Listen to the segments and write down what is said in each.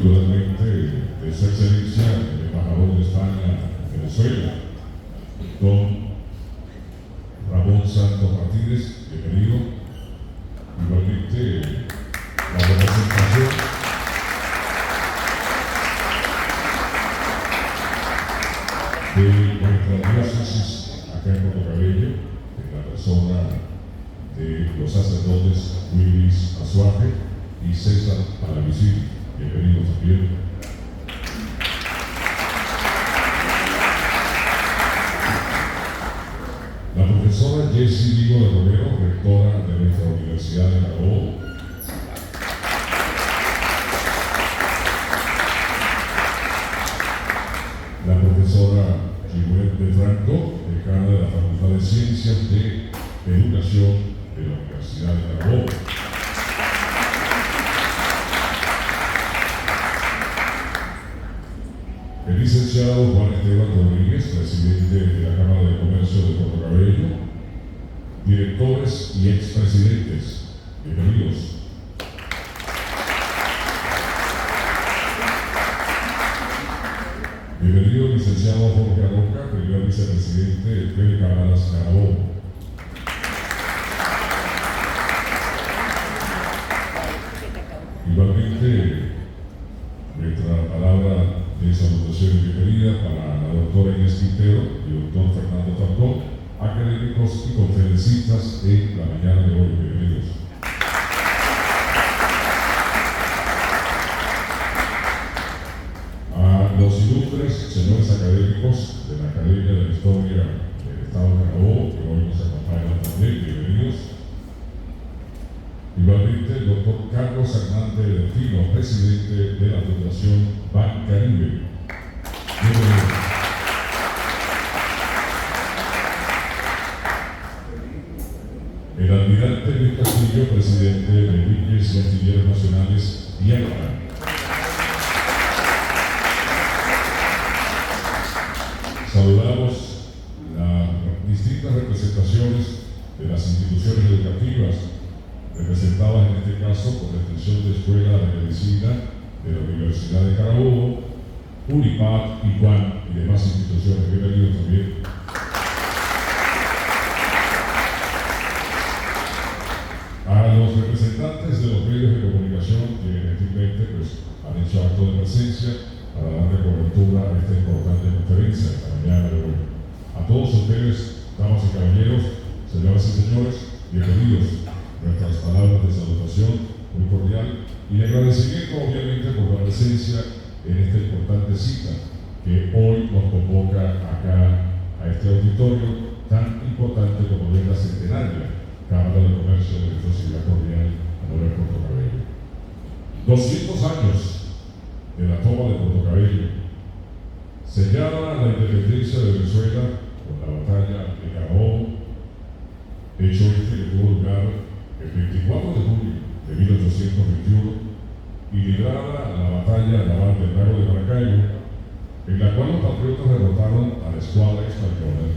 naturalmente de su excelencia el embajador de España en Venezuela, don Ramón Santos Martínez, bienvenido. Igualmente la representación de nuestra diócesis acá en Puerto Cabello, en la persona de los sacerdotes Willis Azuaje y César Palavicini, bienvenidos también. La profesora Jessie Vigo de Romero, rectora de nuestra Universidad de Carabobo. La profesora Gilbert de Franco, decana de la Facultad de Ciencias de Educación de la Universidad de Carabobo. El licenciado Juan Esteban Rodríguez, presidente de la Cámara de Comercio de Puerto Cabello, directores y expresidentes, bienvenidos. Bienvenido el licenciado Jorge Aroca, primer vicepresidente de Cámaras Carabobo. Igualmente, nuestra palabra de salutación y bienvenida para la doctora Inés Quintero y el doctor Fernando Tardón, académicos y conferencistas en la mañana de hoy. Bienvenidos. A los ilustres señores académicos de la Academia de la Historia del Estado de Carabobo, que hoy nos acompañan también, bienvenidos. Igualmente, el doctor Carlos Hernández Delfino, presidente de la Fundación Bancaribe. Bienvenido. El almirante Luis Castillo, presidente de Buques y Astilleros Nacionales, Diana. Saludamos las distintas representaciones de las instituciones educativas representadas en este caso por la extensión de Escuela de Medicina de la Universidad de Carabobo, UNIPAD, ICUAN y demás instituciones. Bienvenidos también. A los representantes de los medios de comunicación que gentilmente han hecho acto de presencia para darle cobertura a esta importante conferencia esta mañana de hoy. A todos ustedes, damas y caballeros, señoras y señores, bienvenidos. Nuestras palabras de salutación muy cordial y de agradecimiento obviamente por la presencia en esta importante cita que hoy nos convoca acá a este auditorio tan importante como es la centenaria Cámara de Comercio de nuestra ciudad cordial Honor Puerto Cabello. 200 años de la toma de Puerto Cabello, sellada la independencia de Venezuela con la batalla de Carabobo, hecho este que tuvo lugar el 24 de julio de 1821 y librada la batalla naval del lago de Maracaibo, en la cual los patriotas derrotaron a la escuadra española,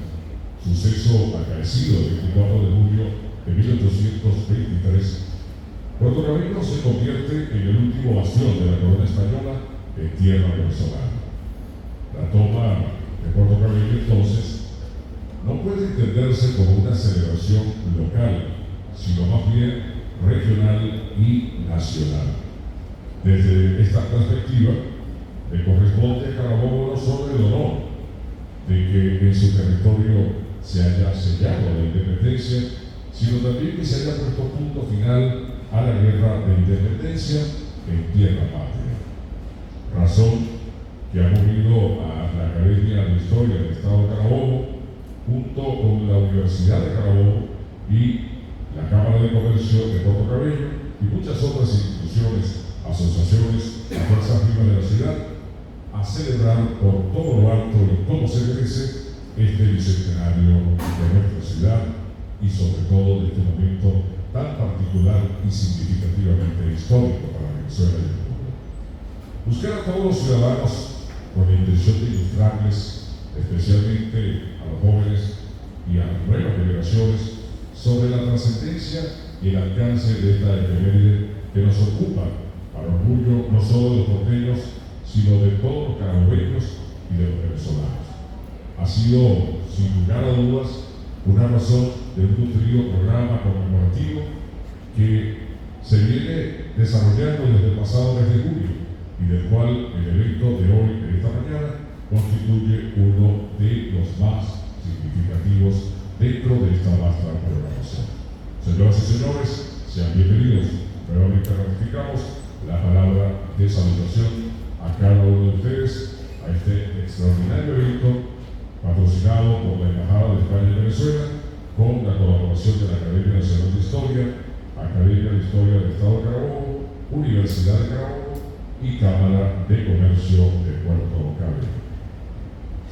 suceso acaecido el 24 de julio de 1823, Puerto Cabello se convierte en el último bastión de la corona española en tierra venezolana. La toma de Puerto Cabello entonces no puede entenderse como una celebración local, sino más bien regional y nacional. Desde esta perspectiva, le corresponde a Carabobo no solo el honor de que en su territorio se haya sellado la independencia, sino también que se haya puesto punto final a la guerra de independencia en tierra patria. Razón que ha movido a la Academia de Historia del Estado de Carabobo, junto con la Universidad de Carabobo y la Cámara de Comercio de Puerto Cabello y muchas otras instituciones, asociaciones y fuerzas vivas de la ciudad, a celebrar por todo lo alto y como se merece este bicentenario de nuestra ciudad y sobre todo de este momento tan particular y significativamente histórico para Venezuela y el mundo. Buscar a todos los ciudadanos con la intención de ilustrarles, especialmente a los jóvenes y a las nuevas generaciones, sobre la trascendencia y el alcance de esta efeméride que nos ocupa al orgullo no solo de los porteños, sino de todos los carabobeños y de los venezolanos. Ha sido, sin lugar a dudas, una razón de un nutrido programa conmemorativo que se viene desarrollando desde el pasado mes de julio y del cual el evento de hoy, de esta mañana, constituye uno de los más significativos dentro de esta vasta programación. Señoras y señores, sean bienvenidos. Nuevamente ratificamos la palabra de salutación a cada uno de ustedes a este extraordinario evento patrocinado por la Embajada de España en Venezuela, con la colaboración de la Academia Nacional de Historia, Academia de Historia del Estado de Carabobo, Universidad de Carabobo y Cámara de Comercio de Puerto Cabello.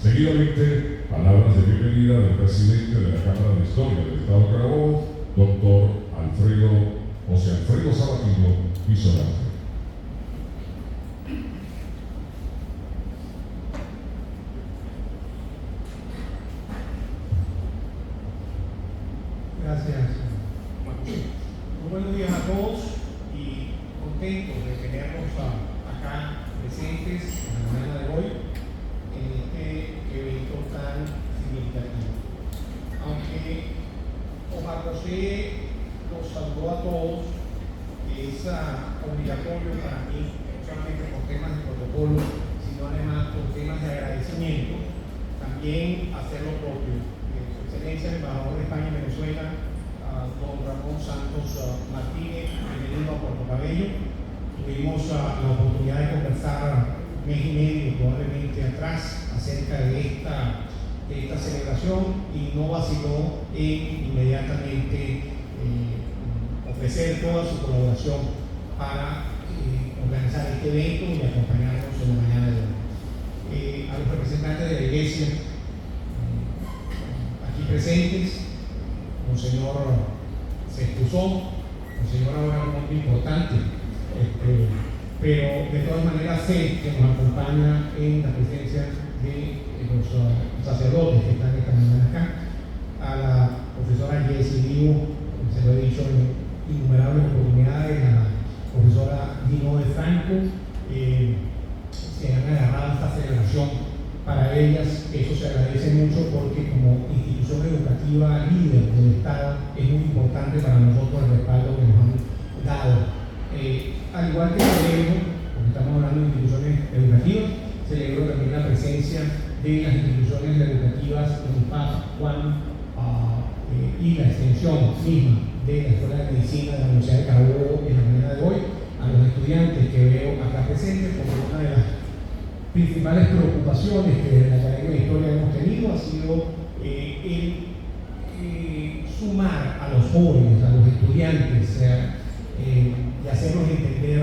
Seguidamente, palabras de bienvenida del presidente de la Cámara de Historia del Estado de Carabobo, doctor José Alfredo Sabatino Visorante. Gracias. Muy buenos días a todos y contentos de tenerlos acá presentes en la mañana de hoy en este evento tan significativo. Aunque Omar José los saludó a todos, es obligatorio para mí, no solamente por temas de protocolo, sino además por temas de agradecimiento, también hacer lo propio. Su Excelencia, el embajador de España en Venezuela, don Ramón Santos Martínez, bienvenido a Puerto Cabello. Tuvimos la oportunidad de conversar un mes y medio probablemente atrás acerca de esta celebración y no vaciló en inmediatamente ofrecer toda su colaboración para organizar este evento y acompañarnos en la mañana de hoy. A los representantes de la Iglesia aquí presentes, Monseñor se excusó, Monseñor ahora un hombre importante, pero de todas maneras sé que nos acompaña en la presencia de los sacerdotes que están esta mañana acá, a la profesora Jessie Vivo, se lo he dicho en innumerables oportunidades, a la profesora Dino de Franco, se han agarrado esta celebración. Para ellas eso se agradece mucho porque como institución educativa líder del Estado es muy importante para nosotros el respaldo que nos han dado. Al igual que celebro, porque estamos hablando de instituciones educativas, celebro también la presencia de las instituciones educativas UNIPAD, Juan y la extensión misma de la Escuela de Medicina de la Universidad de Carabobo en la mañana de hoy, a los estudiantes que veo acá presentes, porque una de las principales preocupaciones que desde la Academia de Historia hemos tenido ha sido sumar a los jóvenes, a los estudiantes, y hacerlos entender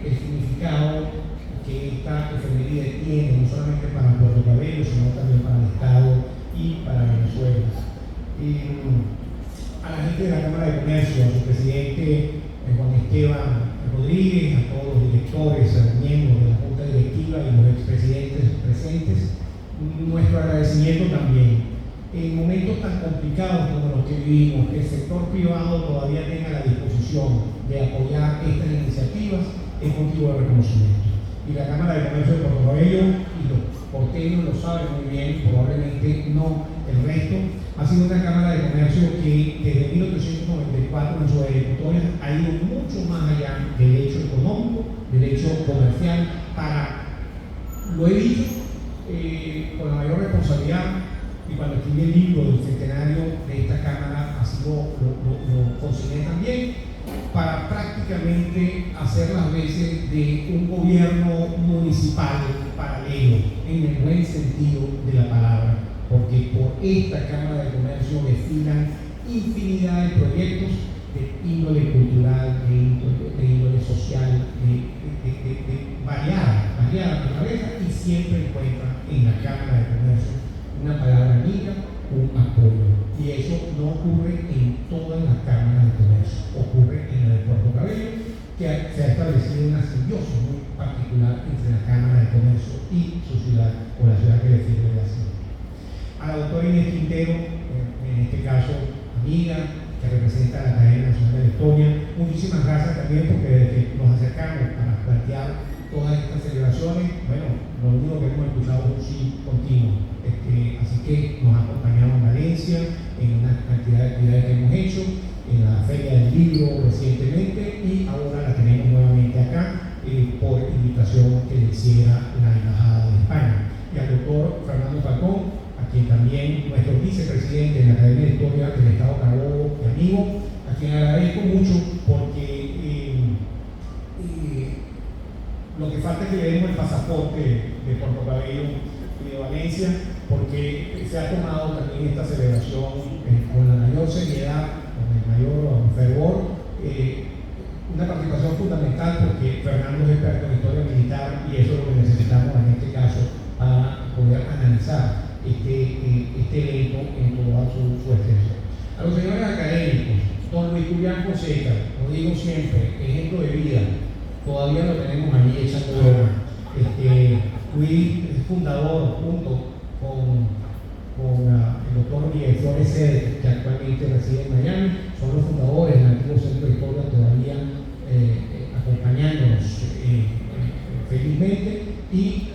el significado que esta efeméride tiene, no solamente para Puerto Cabello, sino también para el Estado y para Venezuela. A la gente de la Cámara de Comercio, a su presidente Juan Esteban Rodríguez, a todos los directores, a los miembros de la Junta Directiva y los expresidentes presentes, nuestro agradecimiento también. En momentos tan complicados como los que vivimos, que el sector privado todavía tenga la disposición de apoyar estas iniciativas, es motivo de reconocimiento. Y la Cámara de Comercio de Puerto Cabello, y los porteños lo saben muy bien, probablemente no el resto, ha sido una Cámara de Comercio que desde 1894 en sus ejecutorias ha ido mucho más allá del hecho económico, del hecho comercial, lo he dicho con la mayor responsabilidad, y cuando escribí el libro del centenario de esta Cámara así lo consideré también, para prácticamente hacer las veces de un gobierno municipal paralelo, en el buen sentido de la palabra, porque por esta Cámara de Comercio desfilan infinidad de proyectos de índole cultural, de índole social, de variada naturaleza, y siempre encuentra en la Cámara de Comercio una palabra amiga, un apoyo. Y eso no ocurre en todas las cámaras de comercio, ocurre en la de Puerto Cabello, que se ha establecido una simbiosis muy particular entre la Cámara de Comercio y su ciudad, o la ciudad que le sirve de asilo. A la doctora Inés Quintero, en este caso amiga, que representa a la Academia Nacional de la Historia, muchísimas muchísimas gracias también porque desde que nos acercamos para plantear todas estas celebraciones, bueno, lo único que hemos escuchado es un sí continuo. Así que nos ha acompañado en Valencia, en una cantidad de actividades que hemos hecho, en la Feria del Libro recientemente, y ahora la tenemos nuevamente acá por invitación que le hiciera la Embajada de España. Y al doctor Fernando Falcón, a quien también nuestro vicepresidente de la Academia de Historia del Estado Carabobo y amigo, a quien agradezco mucho porque lo que falta es que le demos el pasaporte de Puerto Cabello y de Valencia, porque se ha tomado también esta celebración con la mayor seriedad, con el mayor fervor, una participación fundamental porque Fernando es experto en historia militar y eso es lo que necesitamos en este caso para poder analizar este evento en toda su extensión. A los señores académicos, don Luis Julián Fonseca, lo digo siempre, ejemplo de vida, todavía lo tenemos ahí echando broma. Luis es fundador junto con el doctor Miguel Flores Cede, que actualmente reside en Miami, son los fundadores del antiguo Centro de Historia, todavía acompañándonos felizmente, y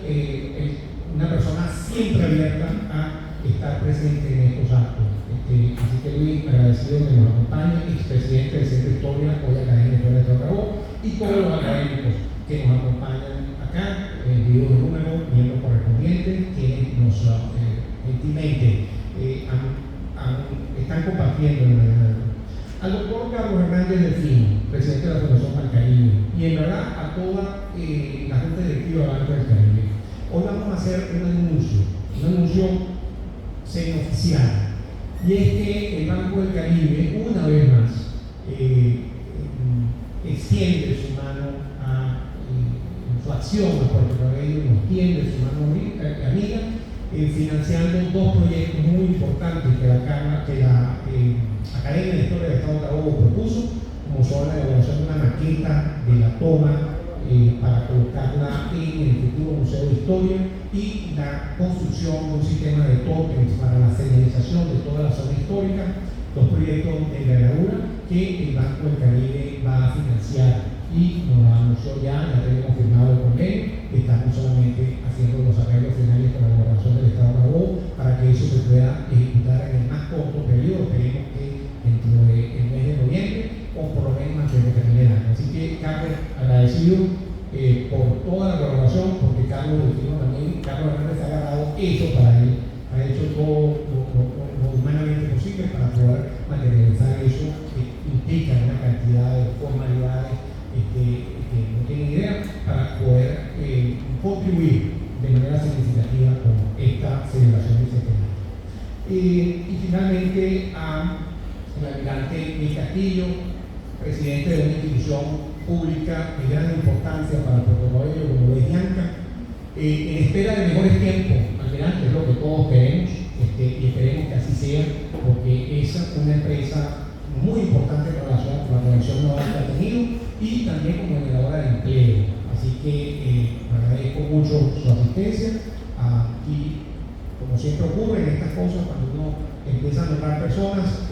una persona siempre abierta a estar presente en estos actos. Así que Luis, agradecido que nos acompañe, expresidente del Centro de Historia, hoy Academia de Historia de Carabobo, y todos los académicos que nos acompañan acá, individuos de número, miembros correspondientes, que nos gentilmente están compartiendo en la mañana. Al doctor Carlos Hernández Delfino, presidente de la Fundación Bancaribe, y en verdad a toda la Junta Directiva del Banco del Caribe. Hoy vamos a hacer un anuncio semioficial, y es que el Banco del Caribe, una vez más, extiende su mano su acción a Puerto Cabello, nos tiende su mano amiga, financiando dos proyectos muy importantes que la Academia de Historia del Estado Carabobo propuso, como son la elaboración de una maqueta de la toma para colocarla en el futuro Museo de Historia, y la construcción de un sistema de tokens para la señalización de toda la zona histórica, dos proyectos de envergadura que el Banco del Caribe va a financiar, y nos lo anunció ya tenemos firmado el convenio, estamos solamente haciendo los arreglos finales con la gobernación del Estado de Carabobo para que eso se pueda ejecutar en el más corto periodo, esperemos que dentro del mes de noviembre, o por lo menos antes de que termine el año. Así que Carlos, agradecido por toda la colaboración, porque Carlos Hernández ha agarrado eso para él, ha hecho todo lo humanamente posible para poder materializar eso, que implica una cantidad de formalidades que no tienen idea, para poder contribuir de manera significativa con esta celebración bicentenaria. Y finalmente el almirante Luis Castillo, presidente de una institución pública de gran importancia para Puerto Cabello como es Bianca, en espera de mejores tiempos. Almirante, es lo que todos queremos, y esperemos que así sea, porque es una empresa muy importante para la ciudad, por la conexión naval que ha tenido, y también como generadora de empleo. Así que agradezco mucho su asistencia, y como siempre ocurre en estas cosas, cuando uno empieza a nombrar personas,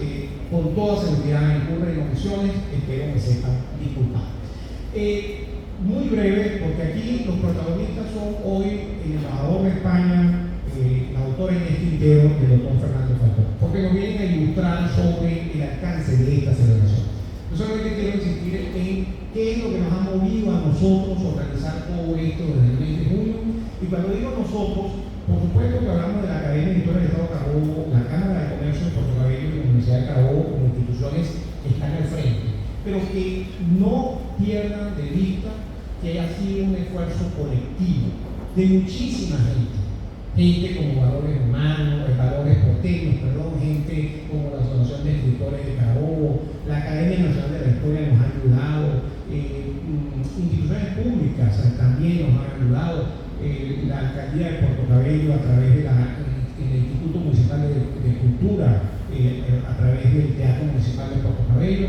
con toda seguridad incurre en omisiones, espero que sepan disculpar. Muy breve, porque aquí los protagonistas son hoy el embajador de España, la doctora Inés Quintero y el doctor Fernando Falcón, porque nos vienen a ilustrar sobre el alcance de esta celebración. Yo solamente quiero insistir en qué es lo que nos ha movido a nosotros a organizar todo esto desde el mes de junio. Y cuando digo nosotros, por supuesto que hablamos de la Academia de Historia del Estado Carabobo, la Cámara de Comercio de Puerto Cabello y la Universidad de Carabobo como instituciones que están al frente, pero que no pierdan de vista que haya sido un esfuerzo colectivo de muchísima gente como Valores Humanos, Valores Porteños, gente como la Asociación de Escritores de Carabobo, la Academia Nacional de la Historia nos ha ayudado, instituciones públicas también nos han ayudado, la Alcaldía de Puerto Cabello a través del Instituto Municipal de Cultura, a través del Teatro Municipal de Puerto Cabello,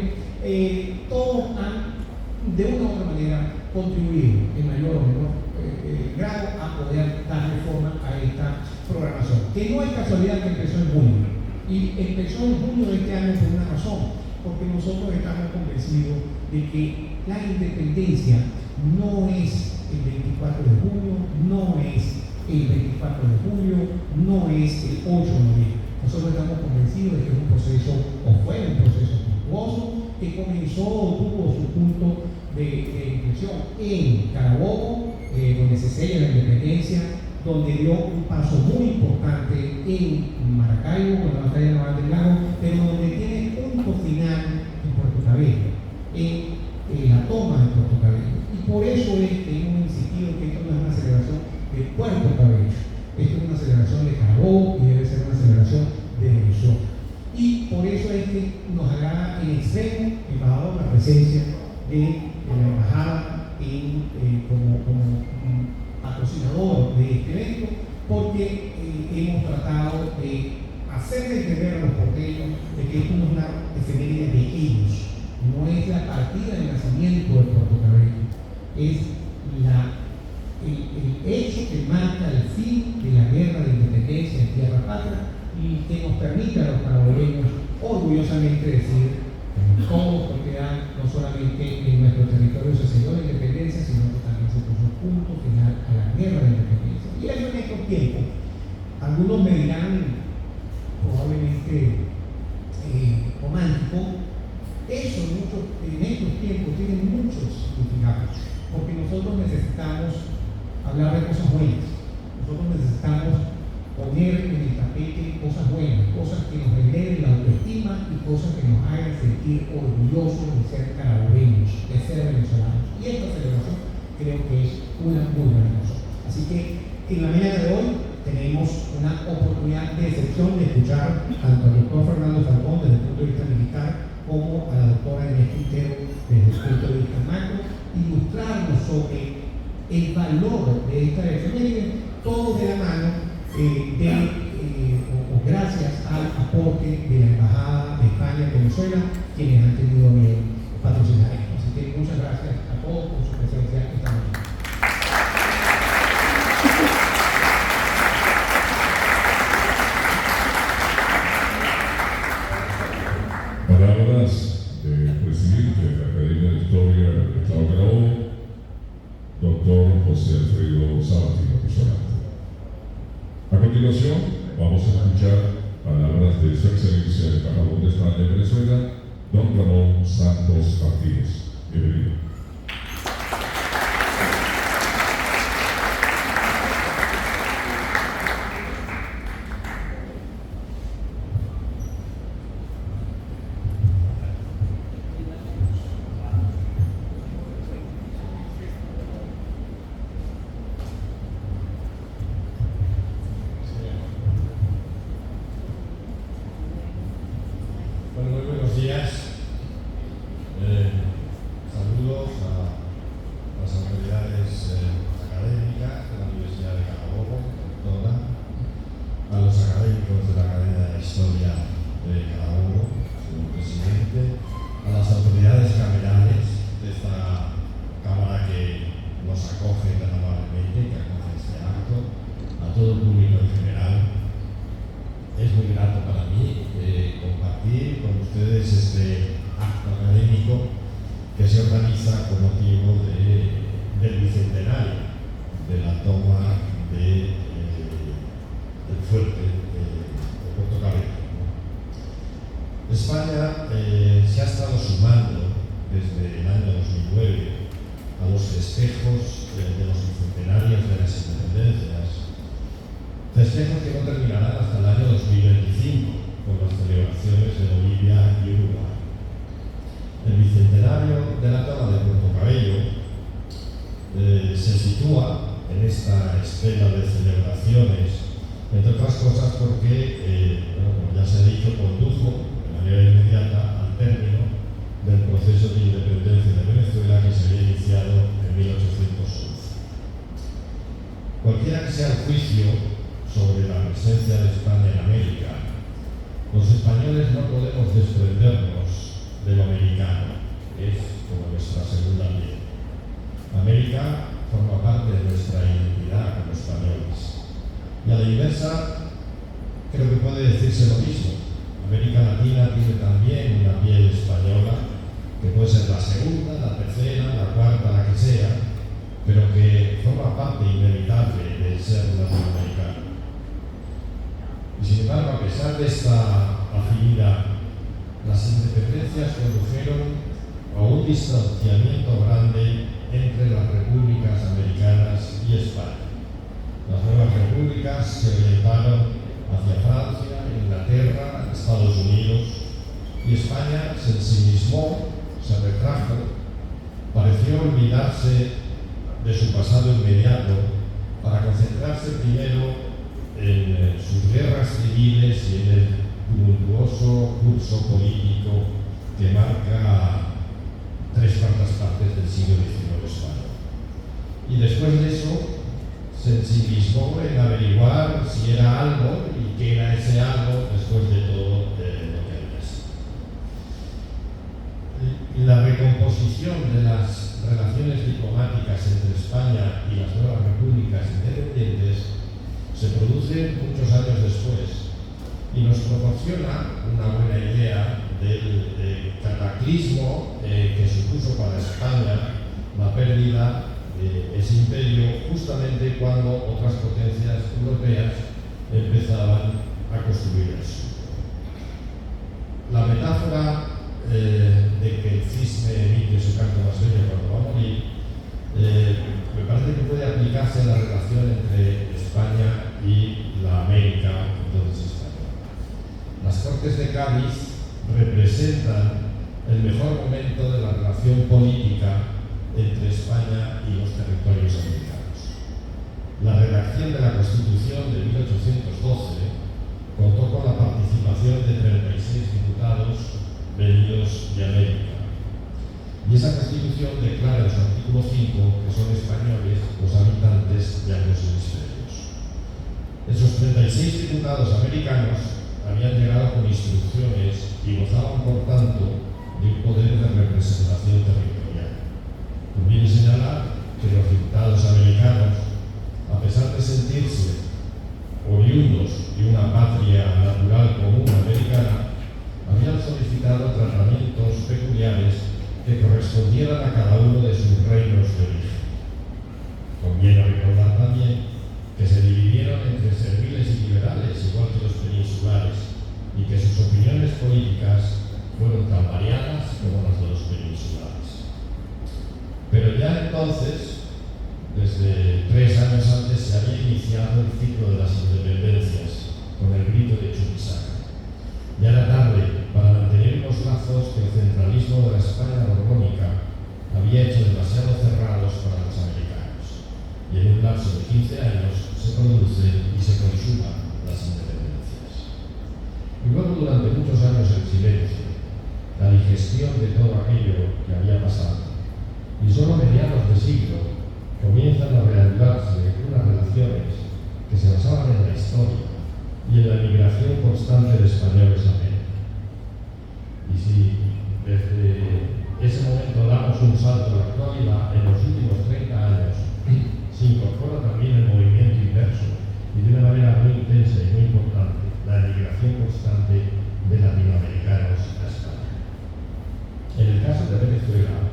todos han de una u otra manera contribuido en mayor o menor grado a poder darle forma a esta programación, que no es casualidad que empezó en junio, y empezó en junio de este año por una razón, porque nosotros estamos convencidos de que la independencia no es el 24 de junio, no es el 24 de julio, no es el 8 de noviembre. Nosotros estamos convencidos de que es un proceso, o fue un proceso virtuoso, que comenzó, tuvo su punto de inflexión en Carabobo, donde se sella la independencia, donde dio un paso muy importante en Maracaibo, con la batalla naval del Lago, pero donde tiene punto final en Puerto Cabello, en la toma de Puerto Cabello. Y por eso es que hemos insistido que esto no es una celebración de Puerto Cabello, esto es una celebración de Carabobo y debe ser una celebración de Venezuela. Y por eso es que nos agrada en extremo, embajador, la presencia de la embajada como patrocinador de este evento, porque hemos tratado de hacerle entender a los porteños de que esto no es una efeméride de ellos, no es la partida de nacimiento de Puerto Cabello, es el hecho que marca el fin de la guerra de independencia en tierra patria y que nos permite a los carabobeños orgullosamente decir que todos propiedad, no solamente en nuestro territorio se selló la independencia, sino que también se puso punto final a la guerra de independencia. Y eso en estos tiempos, algunos me dirán probablemente romántico, eso en estos tiempos tiene muchos significados, porque nosotros necesitamos hablar de cosas buenas, nosotros necesitamos poner en el tapete cosas buenas, cosas que nos eleven la autoestima y cosas que nos hagan sentir orgullosos de ser carabobeños, de ser venezolanos. Y esta celebración creo que es una muy buena cosa. Así que en la mañana de hoy tenemos una oportunidad de excepción de escuchar tanto al doctor Fernando Falcón desde el punto de vista militar como a la doctora Inés Quintero desde el punto de vista macro, ilustrarnos sobre el valor de esta efeméride, todo de la mano gracias al aporte de la Embajada de España en Venezuela, quienes han tenido patrocinar esto. Así que muchas gracias a todos por su presencia esta mañana. Palabras del presidente de la Academia de Historia del Estado de Carabobo, doctor José Alfredo Sabatino Pizarro. A continuación, vamos a escuchar palabras de Su Excelencia el Embajador de España en Venezuela, don Ramón Santos Martínez. Bienvenido. Bueno, muy buenos días. Saludos a las autoridades académicas de la Universidad de Carabobo, a los académicos de la Academia de Historia de Carabobo, señor presidente, a las autoridades camerales de esta Cámara que nos acoge tan amablemente, que acoge este acto, a todo el público en general. Es muy grato para mí compartir con ustedes este acto académico que se organiza con motivo del bicentenario de la toma del fuerte de Puerto Cabello. España se ha estado sumando desde el año 2009 a los festejos de los bicentenarios de las independencias, festejos que no terminarán hasta el año 2025 con las celebraciones de Bolivia y Uruguay. El bicentenario de la toma de Puerto Cabello se sitúa en esta esfera de celebraciones, entre otras cosas porque, como ya se ha dicho, condujo de manera inmediata al término del proceso de independencia de Venezuela que se había iniciado en 1811. Cualquiera que sea el juicio sobre la presencia de España en América, los españoles no podemos desprendernos de lo americano, que es como nuestra segunda piel. América forma parte de nuestra identidad como españoles. Y a la inversa, creo que puede decirse lo mismo. América Latina tiene también una piel española, que puede ser la segunda, la tercera, la cuarta, la que sea, pero que forma parte inevitable del ser latinoamericano. Y sin embargo, a pesar de esta afinidad, las independencias condujeron a un distanciamiento grande entre las repúblicas americanas y España. Las nuevas repúblicas se orientaron hacia Francia, Inglaterra, Estados Unidos, y España se ensimismó, se retrajo, pareció olvidarse de su pasado inmediato para concentrarse primero en sus guerras civiles y en el tumultuoso curso político que marca 3/4 partes del siglo XIX español. Y después de eso se ensimismó en averiguar si era algo y qué era ese algo después de todo lo que había sido. La recomposición de las relaciones diplomáticas entre España y las nuevas repúblicas independientes se produce muchos años después y nos proporciona una buena idea del cataclismo que supuso para España la pérdida de ese imperio justamente cuando otras potencias europeas empezaban a construir el suyo. La metáfora de que el cisne emite su canto más bello cuando va a morir me parece que puede aplicarse a la relación entre España y la América entonces española. Las Cortes de Cádiz representan el mejor momento de la relación política entre España y los territorios americanos. La redacción de la Constitución de 1812 contó con la participación de 36 diputados venidos de América. Y esa Constitución declara en su artículo 5 que son españoles los habitantes de ambos hemisferios. Esos 36 diputados americanos habían llegado con instrucciones y gozaban, por tanto, de un poder de representación territorial. Conviene señalar que los diputados americanos, a pesar de sentirse oriundos de una patria natural común americana, habían solicitado tratamientos peculiares que correspondieran a cada uno de sus reinos de origen. Conviene recordar también que se dividieron entre serviles y liberales, igual que los peninsulares, y que sus opiniones políticas fueron tan variadas como las de los peninsulares. Pero ya entonces, desde 3 años antes, se había iniciado el ciclo de las independencias con el grito de Chuquisaca. Ya era tarde para mantener unos lazos que el centralismo de la España borbónica había hecho demasiado cerrados para los americanos. Y en un lapso de 15 años se producen y se consuman las independencias. Y luego, durante muchos años en silencio, la digestión de todo aquello que había pasado. Y solo a mediados de siglo comienzan a reanudarse unas relaciones que se basaban en la historia y en la migración constante de españoles a América. Y si desde ese momento damos un salto a la actualidad, en los últimos 30 años se incorpora también el movimiento inverso y de una manera muy intensa y muy importante la migración constante de latinoamericanos a España. En el caso de Venezuela,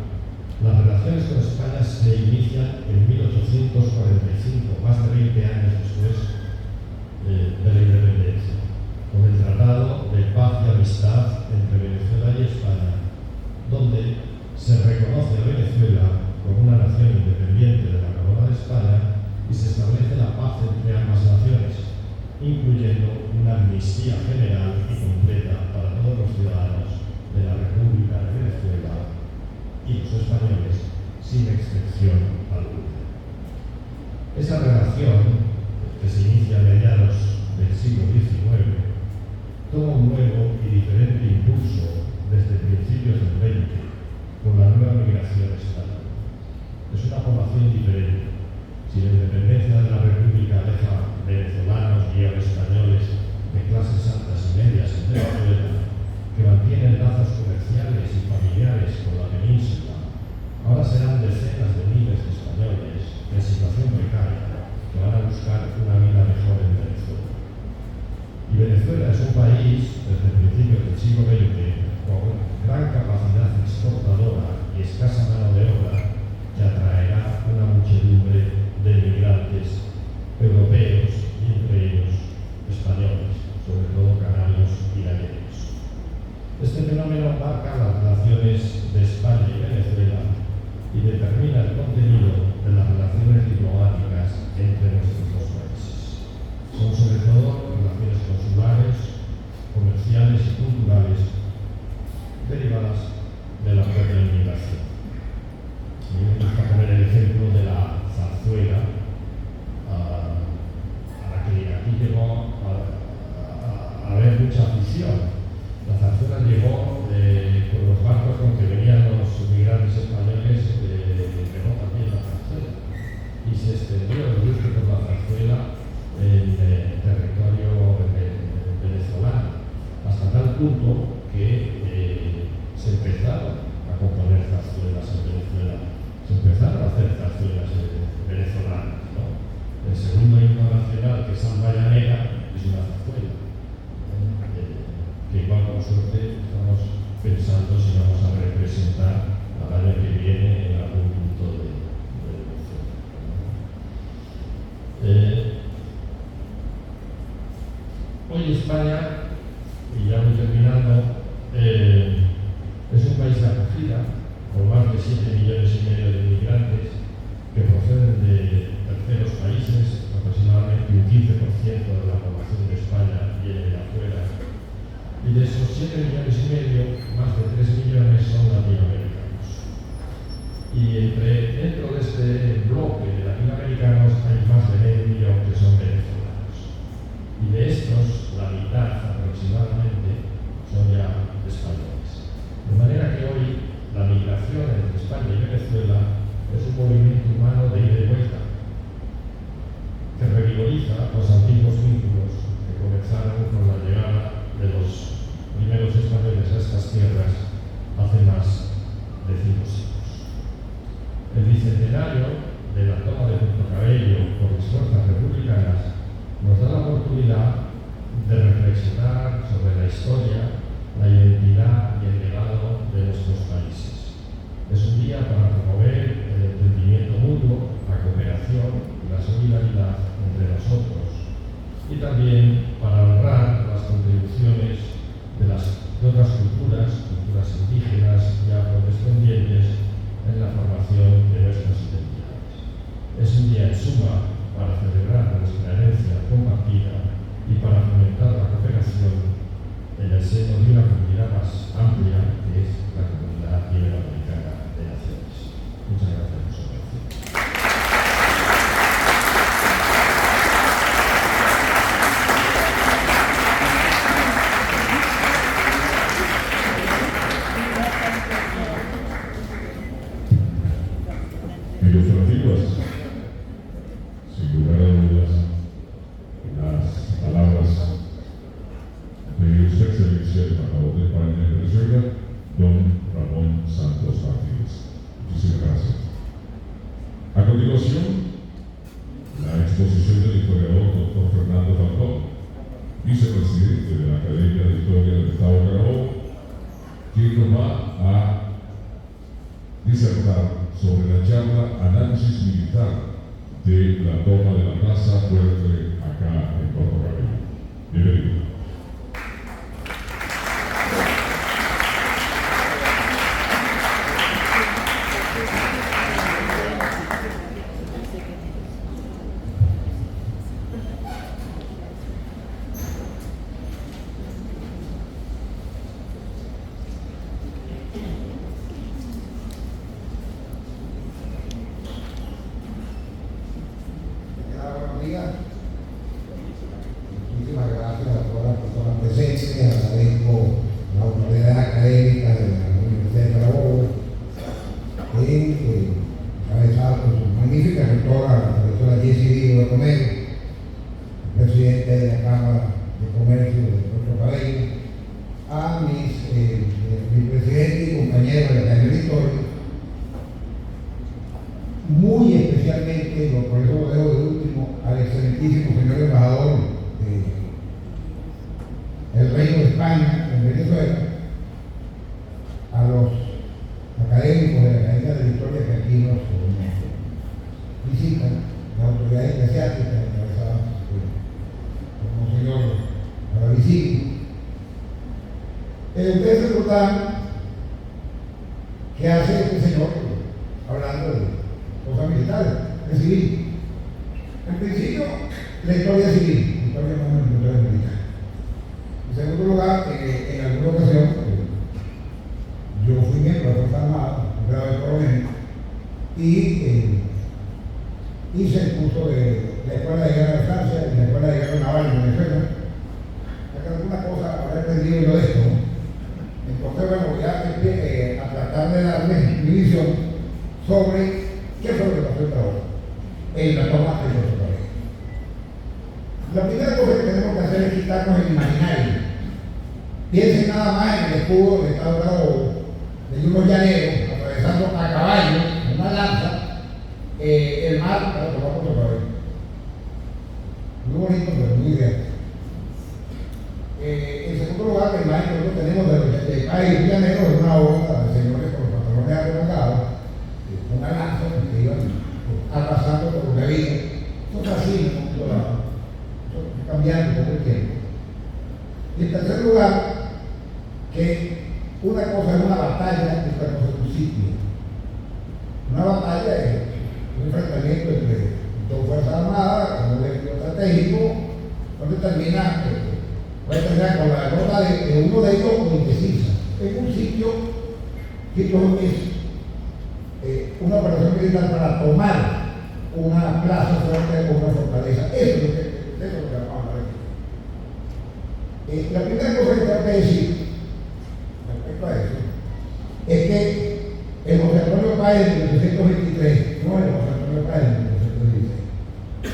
las relaciones con España se inician en 1845, más de 20 años después de la independencia, con el Tratado de Paz y Amistad entre Venezuela y España, donde se reconoce a Venezuela como una nación independiente de la Corona de España y se establece la paz entre ambas naciones, incluyendo una amnistía general y completa para todos los ciudadanos de la República de Venezuela y los españoles, sin excepción alguna. Esa relación, que se inicia a mediados del siglo XIX, toma un nuevo y diferente impulso desde principios del XX con la nueva migración española. Es una población diferente. Si la independencia de la República deja venezolanos y españoles de clases altas y medias en Venezuela, que mantienen lazos comerciales y familiares con la península, ahora serán decenas de miles de españoles en situación precaria que van a buscar una vida mejor en Venezuela. Y Venezuela es un país, desde principios del siglo XX, con gran capacidad exportadora y escasa mano de obra que atraerá una muchedumbre de inmigrantes europeos y entre ellos españoles, sobre todo canarios y gallegos. Este fenómeno marca las relaciones de España y Venezuela y determina el contenido de las relaciones diplomáticas entre nuestros dos países. Son sobre todo relaciones consulares, comerciales y culturales derivadas de la propia inmigración. A mí me gusta poner el ejemplo de la zarzuela, a la que aquí llegó a haber mucha afición. La zarzuela llegó con los barcos con que venían los inmigrantes españoles, llegó también la zarzuela y se extendió el gusto por la zarzuela en territorio venezolano, hasta tal punto que se empezaron a componer zarzuelas en Venezuela, se empezaron a hacer zarzuelas venezolanas, ¿no? El segundo himno nacional, que es Samba Llanera, es una zarzuela, que igual con suerte estamos pensando si vamos a representar al año que viene en algún punto de Venezuela. Hoy España, y ya voy terminando, es un país de acogida con más de 7,5 millones de inmigrantes que proceden de terceros países. Aproximadamente un 15% de la población de España viene de afuera, y de esos 7,5 millones, más de 3 millones son latinoamericanos. Y dentro de este bloque de latinoamericanos hay más de medio millón que son venezolanos. Y de estos, la mitad aproximadamente son ya españoles. De manera que hoy la migración entre España y Venezuela es un movimiento humano de ida y vuelta, que revigoriza los antiguos vínculos que comenzaron con la llegada de los primeros españoles a estas tierras hace más de 5 siglos. El bicentenario de la toma de Puerto Cabello por las fuerzas republicanas nos da la oportunidad de reflexionar sobre la historia, la identidad y el legado de nuestros países. Es un día para promover el entendimiento mutuo, la cooperación y la solidaridad entre nosotros, y también para honrar las contribuciones de otras culturas indígenas y afrodescendientes en la formación de nuestras identidades. Es un día en suma para celebrar nuestra herencia compartida y para fomentar la cooperación en el seno de una comunidad más amplia, que es la comunidad iberoamericana de naciones. Muchas gracias por su atención. Ilustrativas, sin lugar a dudas, las palabras de su excelencia el embajador de España en Venezuela, don Ramón Santos Martínez. Muchísimas gracias. A continuación, la exposición del historiador doctor Fernando Falcón, vicepresidente de la Academia de Historia del Estado de Carabobo, quien nos va a disertar sobre la charla Análisis Militar de la toma de la Plaza Fuerte acá en Puerto Cabello. Bienvenido. Muchísimas gracias a todas las personas presentes. Agradezco la autoridad académica de la Universidad de Carabobo en encabezar con su magnífica rectora, la profesora Jessie Diego de Comer, presidente de la Cámara de Comercio de Puerto Cabello, a mi presidente y compañero de la Academia de Historia, muy especialmente, por eso lo dejo de último, al excelentísimo señor embajador del Reino de España en Venezuela, argentinos visitan las autoridades eclesiásticas encabezadas por Monseñor Paravicini. Ustedes se preguntan qué hace este señor hablando de cosas militares, de civil. En principio, la historia civil, la historia no es la historia militar. En segundo lugar, en alguna ocasión, yo fui miembro de la Fuerza Armada, un grado de coronel, y hice el curso de la Escuela de Guerra de Francia y la Escuela de Guerra Naval en Venezuela. Acá alguna cosa habré aprendido yo de esto, ¿no? Entonces, bueno, voy a tratar de darles mi visión sobre qué fue lo que pasó hasta ahora en la toma de nuestro país. La primera cosa que tenemos que hacer es quitarnos el imaginario. Piensen nada más en el escudo del Estado Carabobo, de unos llaneros atravesando a caballo, en una lanza, el mar para tomar nuestro país. Muy bonito, pero muy ideal. En segundo lugar, la imagen que nosotros tenemos de los país llaneros es una obra de señores con los pantalones arrebatados, una lanza que iban arrasando por lo que había. Eso es así, ¿no? Cambiando con el tiempo. Y en tercer lugar, que una cosa es una batalla y otra cosa es un sitio. Una batalla es un enfrentamiento entre dos fuerzas armadas, con un objetivo estratégico, donde puede terminar con la derrota de uno de ellos o indecisa. En un sitio es una operación militar para tomar una plaza fuerte o una fortaleza. Eso es lo que vamos a hablar aquí. La primera cosa que tengo que decir respecto a eso es que el José Antonio Páez de 1823 no es el José Antonio Páez de 1816.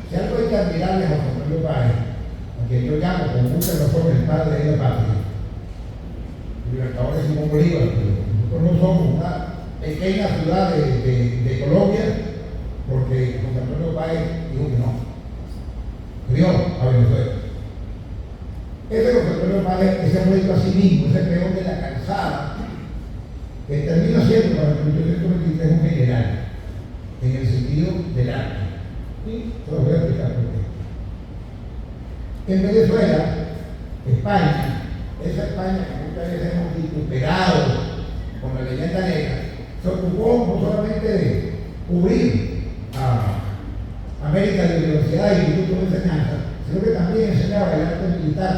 Si algo hay que admirarle a José Antonio Páez, a quien yo llamo con mucha razón el padre de la patria, el libertador de Simón Bolívar, pero nosotros no somos una pequeña ciudad de Colombia, porque José Antonio Páez dijo que no. Crió a Venezuela. Ese José Antonio Páez, ese proyecto a sí mismo, ese peón de la calzada, que termina siendo para el 1823 un general, en el sentido del arte. Y se lo voy a explicar por qué. En Venezuela, España, esa España que muchas veces hemos vituperado con la leyenda negra, se ocupó no solamente de cubrir a América de universidad y institutos de enseñanza, sino que también enseñaba el arte militar,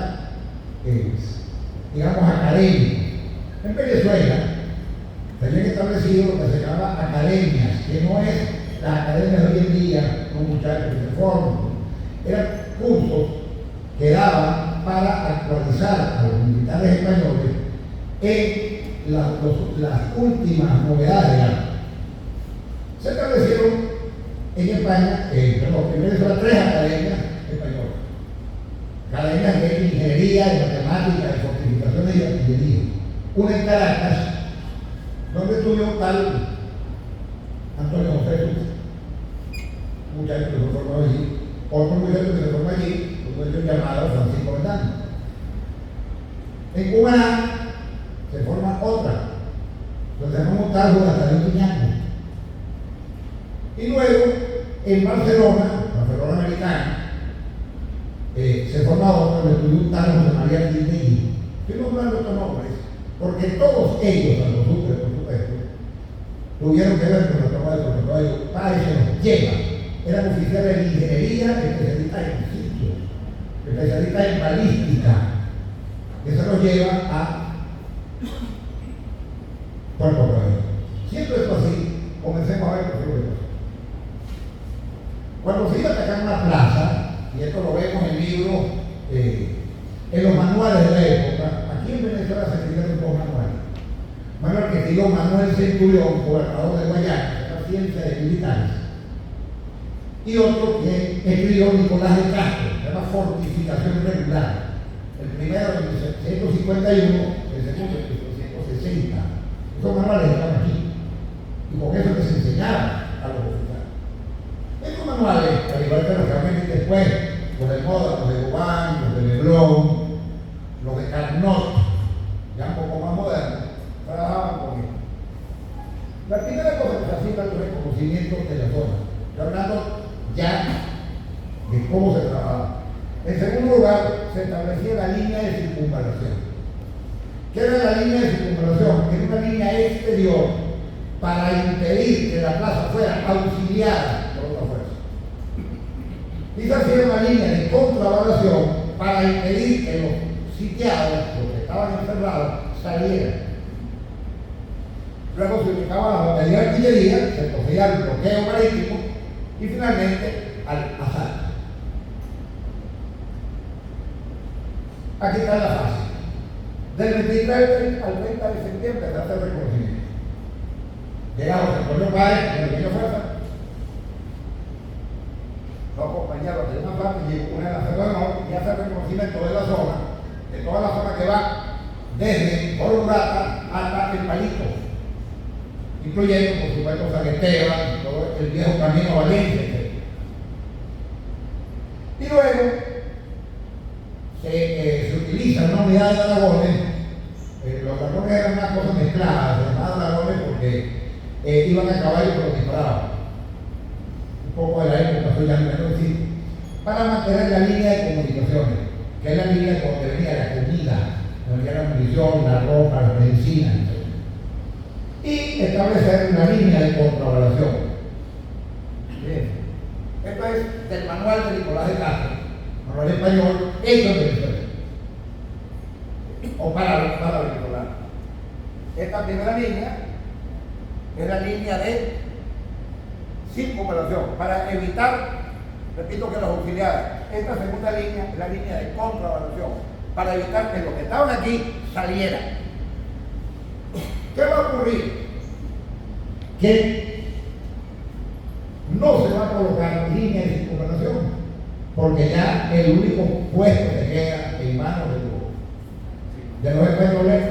digamos, académico. En Venezuela se habían establecido lo que se llama academias, que no es las academias de hoy en día, con muchachos que se forman, eran cursos que daban para actualizar a los militares españoles en las últimas novedades de arte. Se establecieron en España, en Venezuela, 3 academias españolas. Academias de ingeniería, de matemáticas, de fortificaciones y de artillería. Una en Caracas, donde estudió tal Antonio José Sucre, un muchacho que se formó allí, otro muchacho que se formó allí, un muchacho llamado Francisco Bernal. En Cumaná se forma otra, donde se llama un tal Juan Piñaco. Y luego, en Barcelona americana, se forma otra, donde estudió un tal José María Quinteñi. Estoy nombrando estos nombres, porque todos ellos, a los Sucre, por supuesto, tuvieron que ver con la toma del protocolo. Páez se los lleva. Eran oficiales de ingeniería, especialistas en sitios, especialistas en balística, que se los lleva a Puerto Cabello. Siendo esto así, comencemos a ver qué fue lo que pasó. Cuando se iba a atacar una plaza, y esto lo vemos en libros, en los manuales de la época, aquí en Venezuela se escribieron 2 manuales. Manuel que escribió Manuel Centurión, gobernador de Guayana, que era ciencia de militares, y otro que escribió Nicolás de Castro, que era fortificación regular. El primero en 1751, el segundo en 1760. Esos manuales estaban aquí, y con eso que se enseñaba a los oficiales. Estos manuales, al igual que los que van después, los de Moda, los de Gobán, los de Leblon, los de Carnot, ya un poco más modernos, trabajaban con esto. La La primera cosa que se hacía era el reconocimiento de la zona. Estoy hablando ya de cómo se trabajaba. En segundo lugar, se establecía la línea de circunvalación. ¿Qué era la línea de circunvalación? Era una línea exterior para impedir que la plaza fuera auxiliada por otra fuerza. Y se hacía una línea de contravalación para impedir que los sitiados, los que estaban encerrados, salieran. Luego se ubicaba la batería de artillería, se procedía al bloqueo marítimo y finalmente al asalto. Aquí está la fase. Del 23 al 30 de septiembre se hace el reconocimiento. Llegamos a Antonio Páez, con el pequeño fuerza. Dos compañeros de una parte y una de la zona norte y hace el reconocimiento de la zona, de toda la zona que va desde Colorata hasta el Palito, incluyendo, por supuesto, San Esteban, todo el viejo camino a Valencia, etc. Y luego se utiliza una unidad de dragones. Los dragones eran una cosa mezclada, se llamaban dragones porque iban a caballo pero disparaban. Un poco de la época, soy ya no decir, para mantener la línea de comunicaciones, que es la línea donde venía la comida, donde venía la munición, la ropa, la medicina, etc. Y establecer una línea de contravalación. Bien. Esto es del manual de Nicolás de Castro, manual español, hecho en Venezuela. O para Nicolás. Esta primera línea es la línea de circunvalación, para evitar, repito, que los auxiliares. Esta segunda línea es la línea de contravalación, para evitar que los que estaban aquí salieran. ¿Qué va a ocurrir? Que no se va a colocar línea de circunvalación, porque ya el único puesto que queda en manos de los españoles,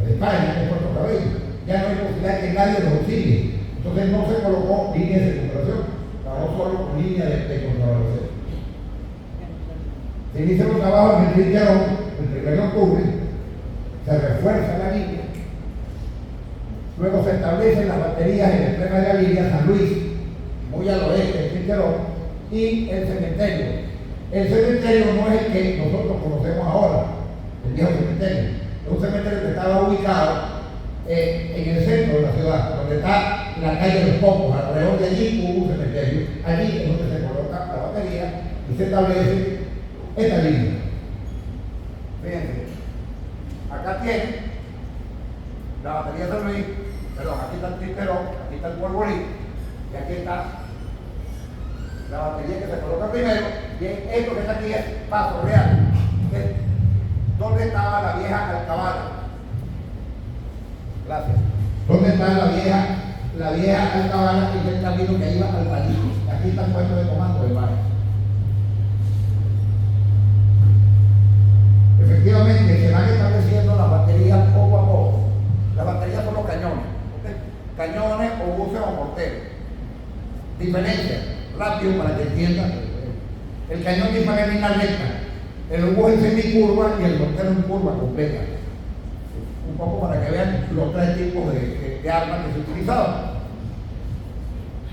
de España, que es Puerto Cabello, ya no hay posibilidad que nadie los auxilie. Entonces no se colocó línea de circunvalación, trabajó solo con línea de contravalación. Se inician los trabajos en el Trincherón, el 1 de octubre, se refuerza la línea. Luego se establecen las baterías en el pleno de la línea San Luis, muy al oeste del Trincherón, y el cementerio. El cementerio no es el que nosotros conocemos ahora, el viejo cementerio. Es un cementerio que estaba ubicado en el centro de la ciudad, donde está la calle de los Pocos. Alrededor de allí hubo un cementerio. Allí es donde se coloca la batería y se establece esta línea. Fíjense, acá tiene la batería de San Luis, perdón, aquí está el Trincherón, aquí está el Polvorín, y aquí está la batería que se coloca primero, y esto que está aquí es Paso Real, donde estaba la vieja alcabala. Gracias. ¿Dónde está la vieja alcabala, que es el camino que iba al Palito? Aquí está el puesto de comando del barrio. Efectivamente, se van estableciendo las baterías poco a poco. Las baterías son los cañones, ¿okay? Cañones o buses o morteros. Diferencia, rápido para que entiendan. El cañón dispara en línea recta, el bus en semicurva y el mortero en curva completa. Un poco para que vean los tres tipos de armas que se utilizaban.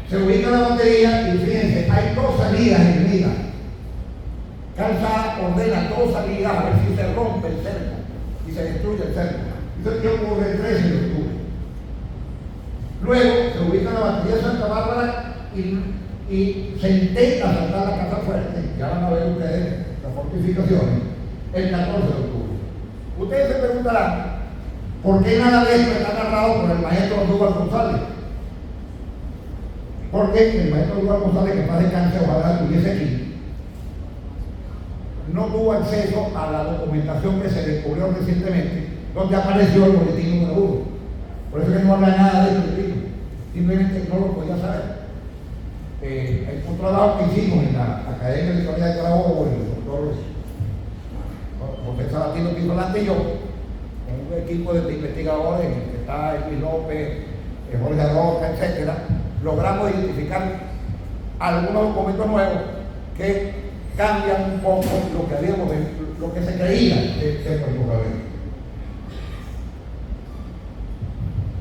Se ubica la batería y fíjense, hay dos salidas enemigas. Calzada ordena dos salidas a ver si se rompe el cerco y se destruye el cerco. Entonces, ¿qué ocurre el 13 de octubre? Luego se ubica la batería de Santa Bárbara y se intenta saltar la Casa Fuerte, ya van a ver ustedes las fortificaciones, el 14 de octubre. Ustedes se preguntarán, ¿por qué nada de esto está narrado por el maestro Andújar González? Porque el maestro Andújar González, que más descanse, ojalá estuviese aquí, no tuvo acceso a la documentación que se descubrió recientemente, donde apareció el boletín número 1. Por eso que no habla nada de este boletín, simplemente no lo podía saber. El trabajo que hicimos en la Academia de Historia de Carabobo, el doctor José Sabatino Pisolante y yo, con un equipo de investigadores en el que está Luis López, Jorge Arroca, etc., logramos identificar algunos documentos nuevos que cambian un poco lo que habíamos, lo que se creía de Puerto Cabello.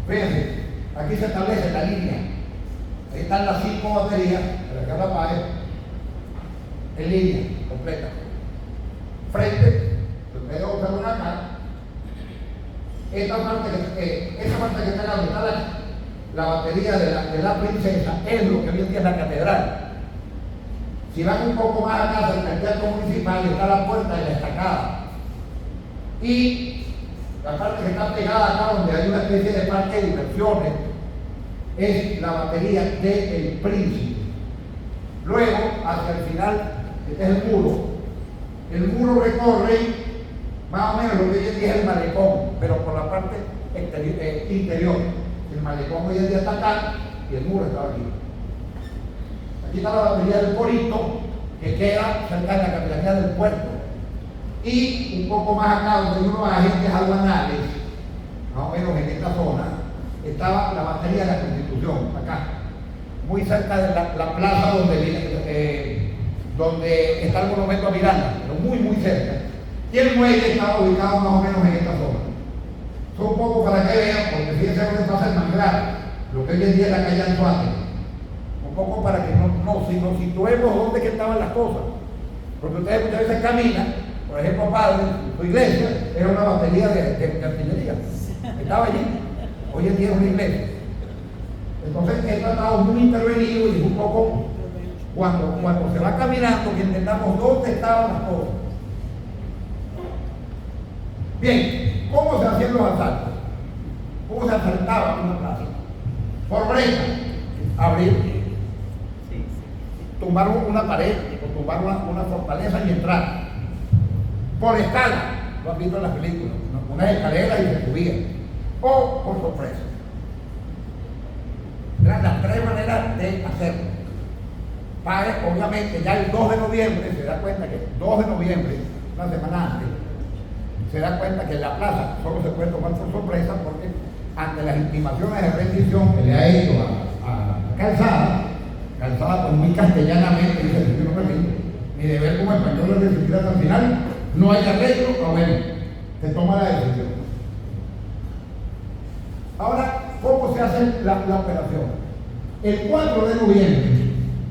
Fíjense, Aquí se establece la línea. Ahí están las 5 baterías de la que habla Páez, en línea completa. Frente, ustedes observan acá, esa parte que está acá, donde está la batería de la Princesa, es lo que hoy en día es la catedral. Si van un poco más acá del teatro municipal, está la puerta de la estacada. Y la parte que está pegada acá, donde hay una especie de parque de diversiones, es la batería del Príncipe. Luego, hacia el final, este es el muro. El muro recorre más o menos lo que hoy en día es el malecón, pero por la parte interior. El malecón hoy en día está acá y el muro está aquí. Aquí está la batería del Corito, que queda cerca de la capitanía del puerto. Y un poco más acá, donde hay unos agentes aduanales, más o menos en esta zona, estaba la batería de la Constitución, acá, muy cerca de la plaza donde está el monumento a Miranda, pero muy cerca. Y el muelle estaba ubicado más o menos en esta zona. Son un poco para que vean, porque fíjense dónde pasa el manglar, lo que hoy en día es la calle Antoine. Un poco para que nos situemos dónde que estaban las cosas. Porque ustedes muchas veces caminan, por ejemplo, padre, su iglesia era una batería de artillería. Estaba allí. Hoy en día es una iglesia. Entonces, esto ha estado muy intervenido y un poco, cuando se va caminando, que entendamos dónde estaban las cosas. Bien, ¿cómo se hacían los asaltos? ¿Cómo se asaltaba una plaza? Por brecha, abrir, tumbar una pared o tumbar una fortaleza y entrar. Por escala, lo han visto en las películas, una escalera y se subía. O por sorpresa. Eran las 3 maneras de hacerlo. Páez, obviamente, ya el 2 de noviembre, se da cuenta que el 2 de noviembre, una semana antes, se da cuenta que la plaza solo se puede tomar por sorpresa porque ante las intimaciones de rendición que le ha hecho a Calzada pues muy castellanamente dice, yo no me rindo, ni de ver como español de resistir hasta el final, no hay arreglo, pero bueno, se toma la decisión. Ahora, ¿cómo se hace la operación? El 4 de noviembre,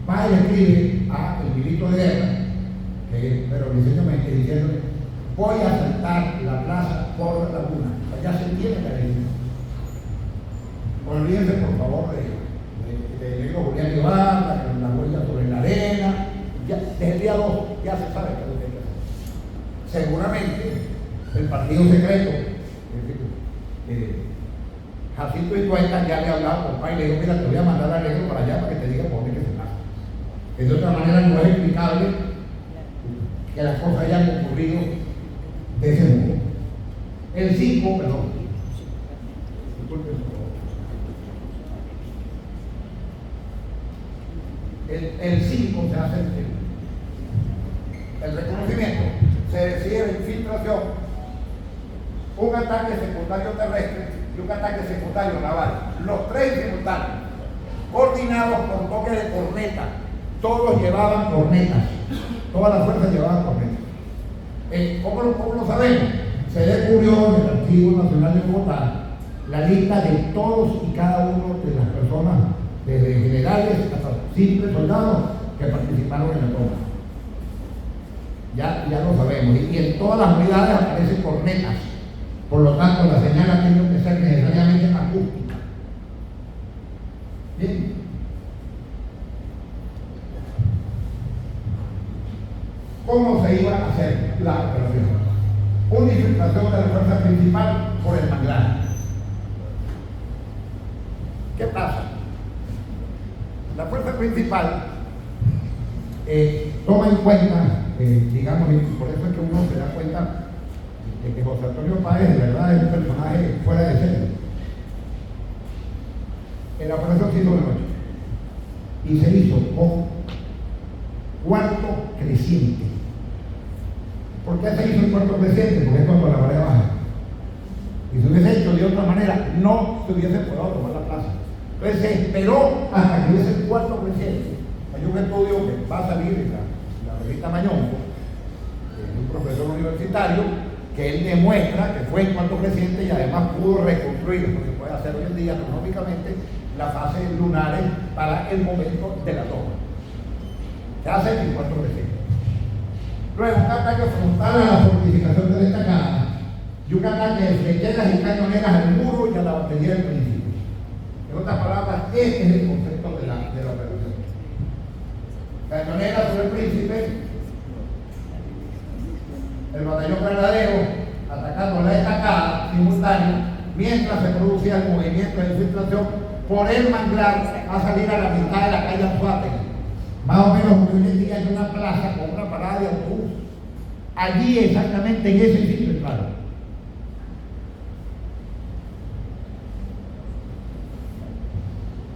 Páez escribe a el ministro de Guerra, pero diseñamente diciéndole, voy a asaltar la plaza por la Laguna. Ya se entiende la ley. Olvídense, por favor, de Diego Julián Guevara, la huella sobre la arena. Ya, desde el día 2 ya se sabe qué es lo que hay que hacer. Seguramente, el partido secreto, Jacinto Hituesta ya le hablaba con Páez y le dijo, mira, te voy a mandar a Negro para allá para que te diga por dónde que se pasa. De otra manera no es explicable que las cosas hayan ocurrido de ese modo. El 5, perdón. El 5 se hace el reconocimiento, se decide la infiltración, un ataque secundario terrestre y un ataque secundario naval. Los 3 simultáneos, coordinados con toque de corneta. Todos llevaban cornetas, todas las fuerzas llevaban cornetas. ¿Cómo lo sabemos? Se descubrió en el Archivo Nacional de Bogotá la lista de todos y cada uno de las personas, desde generales hasta simples soldados que participaron en la toma. Ya lo sabemos. Y en todas las unidades aparecen cornetas. Por lo tanto, la señal ha tenido que ser necesariamente acústica. Bien. ¿Cómo se iba a hacer la operación? Una infiltración de la fuerza principal por el manglar. ¿Qué pasa? La fuerza principal toma en cuenta, digamos, y por eso es que uno se da cuenta de que José Antonio Páez de verdad es un personaje fuera de serie. En la operación se hizo de noche y se hizo con cuarto creciente. ¿Por qué se hizo el cuarto creciente? Porque es cuando la marea baja. Y se hubiese hecho de otra manera, no se hubiese podido tomar la plaza. Entonces se esperó hasta que hubiese el cuarto creciente. Hay un estudio que va a salir en la revista Mañonco, un profesor universitario, que él demuestra que fue en cuarto creciente y además pudo reconstruir, porque puede hacer hoy en día astronómicamente las fases lunares para el momento de la toma. Se hace en 4 veces. Luego, un ataque frontal a la fortificación de destacada y un ataque de flecheras y cañoneras al muro y a la batería del principio. En otras palabras, este es el concepto de la operación. Cañonera sobre el príncipe, el batallón granadero atacando la destacada simultánea mientras se producía el movimiento de infiltración por el manglar a salir a la mitad de la calle Anzuategui. Más o menos como hoy en día hay una plaza con una parada de autobús. Allí exactamente en ese sitio, claro.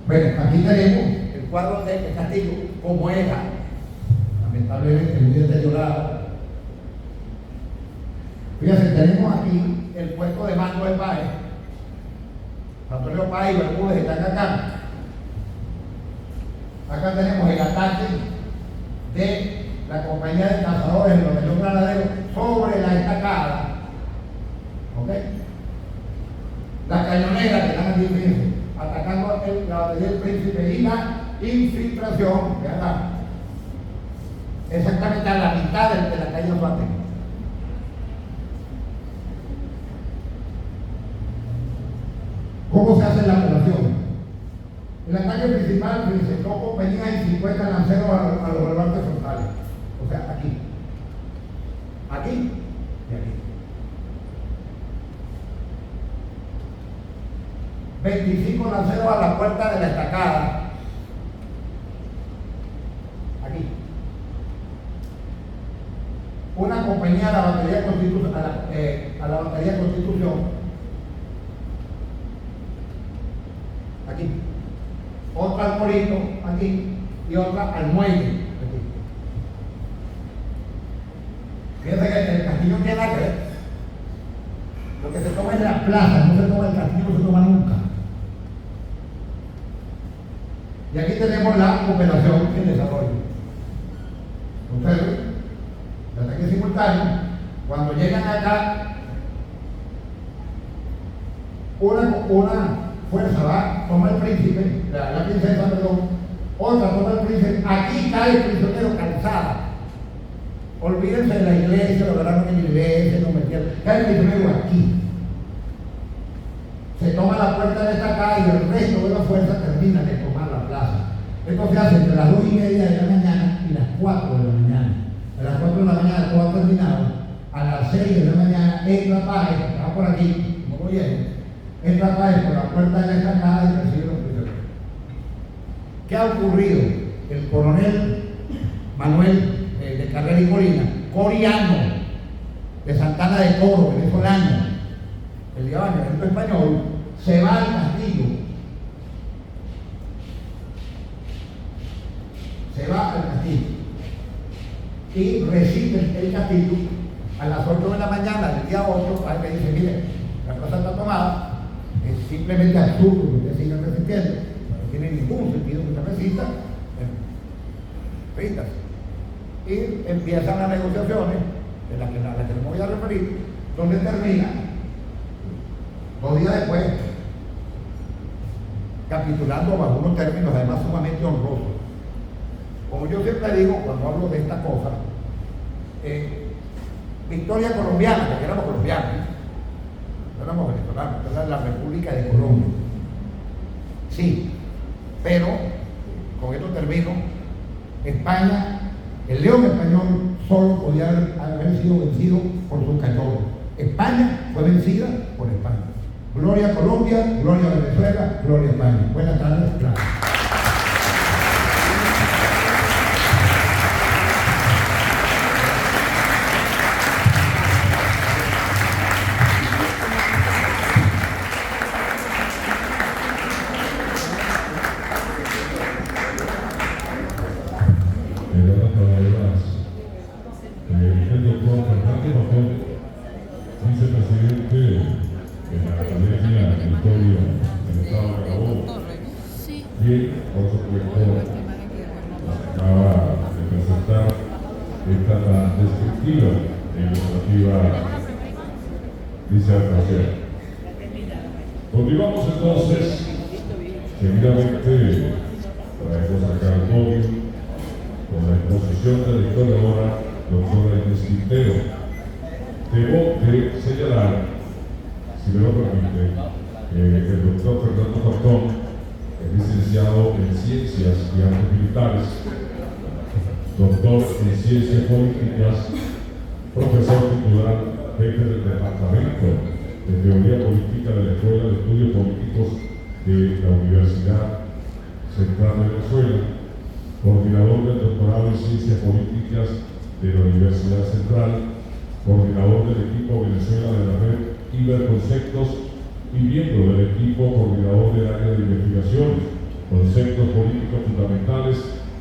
Bueno, aquí tenemos el cuadro de Castillo, como era, lamentablemente muy deteriorado. Fíjense, tenemos aquí el puesto de mando de Páez. Antonio Páez y Bermúdez están acá. Acá tenemos el ataque de la compañía de cazadores del batallón granadero sobre la estacada. ¿Ok? La cañonera que están aquí, fíjense, atacando la batería del príncipe y la infiltración, ¿verdad? Exactamente a la mitad de la calle Anzuategui. ¿Cómo se hace la operación? El ataque principal presentó compañías y 50 lanceros a los rebates frontales. O sea, aquí. Aquí y aquí. 25 lanceros a la puerta de la estacada. Aquí. Una compañía a la batería Constitución, a la batería Constitución. Aquí. Otra al Morito, aquí, y otra al Muelle, aquí. Fíjense que el castillo tiene nada que ver. Lo que se toma es la plaza, no se toma el castillo, no se toma nunca. Y aquí tenemos la operación en desarrollo. Entonces, el ataque simultáneo, cuando llegan acá, una fuerza va, toma el príncipe, la princesa, perdón, otra toma el príncipe, aquí cae el prisionero Calzada. Olvídense de la iglesia, lo verán en la iglesia, no metieron, cae el prisionero aquí. Se toma la puerta de esta calle y el resto de la fuerza termina de tomar la plaza. Esto se hace entre las 2:30 de la mañana y las 4 de la mañana. A las 4 de la mañana todo ha terminado. A las 6 de la mañana entra Páez, está por aquí, como lo oyeron. Entra Páez por la puerta de la estacada y recibe los prisioneros. ¿Qué ha ocurrido? El coronel Manuel de Carrera y Colina, coriano, de Santana de Coro, venezolano, el llevaba en el ejército español, se va al castillo. Se va al castillo y recibe el castillo a las 8 de la mañana del día 8. Páez me dice: mire, la plaza está tomada. Es simplemente absurdo que ustedes sigan resistiendo, no tiene ningún sentido que usted resista. Ríndase. Y empiezan las negociaciones, de las que me voy a referir, donde termina 2 días después, capitulando bajo unos términos además sumamente honrosos. Como yo siempre digo cuando hablo de esta cosa, victoria colombiana, porque éramos colombianos, no éramos venezolanos, era la República de Colombia. Sí, pero, con esto termino, España, el león español solo podía haber sido vencido por sus cañones. España fue vencida por España. Gloria a Colombia, gloria a Venezuela, gloria a España. Buenas tardes, gracias. El doctor Fernando Bajón, vicepresidente de la Academia de Historia del Estado de Carabobo, y por supuesto acaba de presentar esta tan descriptiva e ilustrativa disertación. Continuamos entonces, seguidamente traemos acá al podio con la exposición de la historiadora doctora Inés Quintero. Debo de señalar, si me lo permite, el doctor Fernando Cortón es licenciado en Ciencias y Artes Militares, doctor en Ciencias Políticas, profesor titular, jefe del Departamento de Teoría Política de la Escuela de Estudios Políticos de la Universidad Central de Venezuela, coordinador del doctorado en Ciencias Políticas de la Universidad Central, coordinador del equipo Venezuela de la red Iberconceptos y miembro del equipo coordinador del área de investigaciones, conceptos políticos fundamentales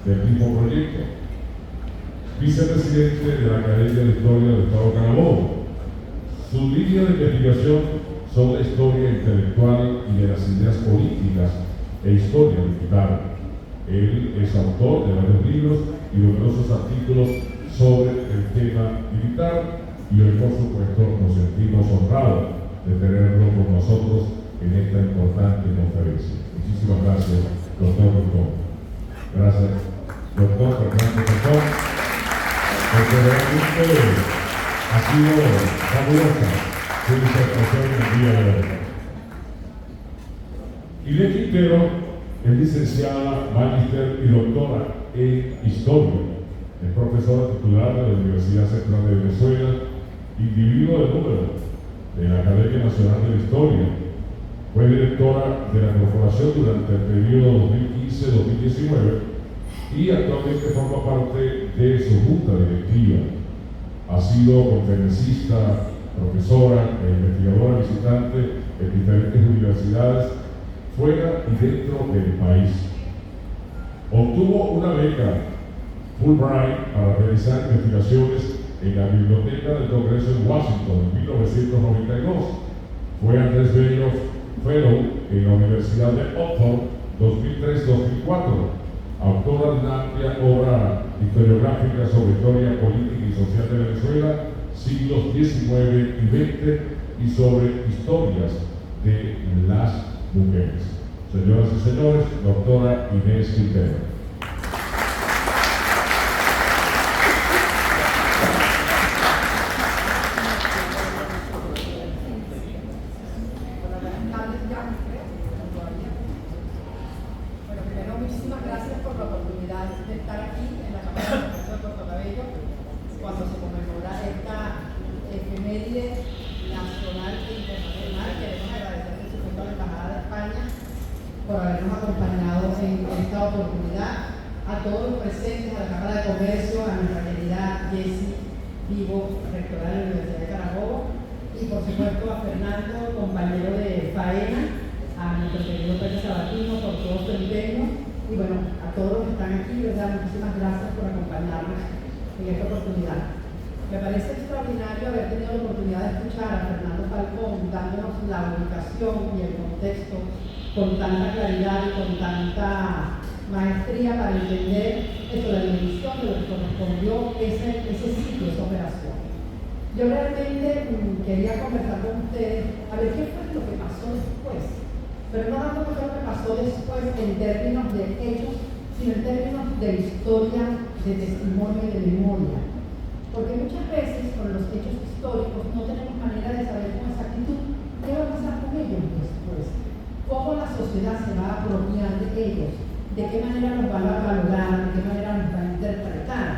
del mismo proyecto, vicepresidente de la Academia de Historia del Estado Carabobo. Su línea de investigación son la historia intelectual y de las ideas políticas e historia militar. Él es autor de varios libros y numerosos artículos sobre el tema militar y hoy, por supuesto, nos sentimos honrados de tenerlo con nosotros en esta importante conferencia. Muchísimas gracias, doctor Cortón. Gracias, doctor Fernando Cortón, porque realmente ha sido fabulosa su disertación en el día de hoy. Inés Quintero es licenciada, magíster y doctora en Historia. Es profesora titular de la Universidad Central de Venezuela, individuo de número de la Academia Nacional de la Historia. Fue directora de la corporación durante el periodo 2015-2019 y actualmente forma parte de su junta directiva. Ha sido conferencista, profesora e investigadora visitante en diferentes universidades fuera y dentro del país. Obtuvo una beca Fulbright para realizar investigaciones en la Biblioteca del Congreso en Washington en 1992. Fue Andrés Bello Fellow en la Universidad de Oxford 2003-2004. Autora de una amplia obra historiográfica sobre historia política y social de Venezuela, siglos XIX y XX, y sobre historias de las mujeres. Señoras y señores, doctora Inés Quintero. Por habernos acompañado en esta oportunidad, a todos los presentes, a la Cámara de Comercio, a nuestra querida Jessie Vivo, rectora de la Universidad de Carabobo, y por supuesto a Fernando, compañero de faena, a nuestro querido Pedro Sabatino por todo su empeño, y bueno, a todos los que están aquí, ¿verdad? Muchísimas gracias por acompañarnos en esta oportunidad. Me parece extraordinario haber tenido la oportunidad de escuchar a Fernando Falcón dándonos la ubicación y el contexto con tanta claridad y con tanta maestría para entender la dimensión de lo que correspondió ese sitio, esa operación. Yo realmente quería conversar con ustedes a ver qué fue lo que pasó después, pero no tanto qué fue lo que pasó después en términos de hechos, sino en términos de historia, de testimonio y de memoria. Porque muchas veces con los hechos históricos no tenemos manera de saber con exactitud qué va a pasar con ellos después, cómo la sociedad se va a apropiar de ellos, de qué manera nos van a valorar, de qué manera nos van a interpretar.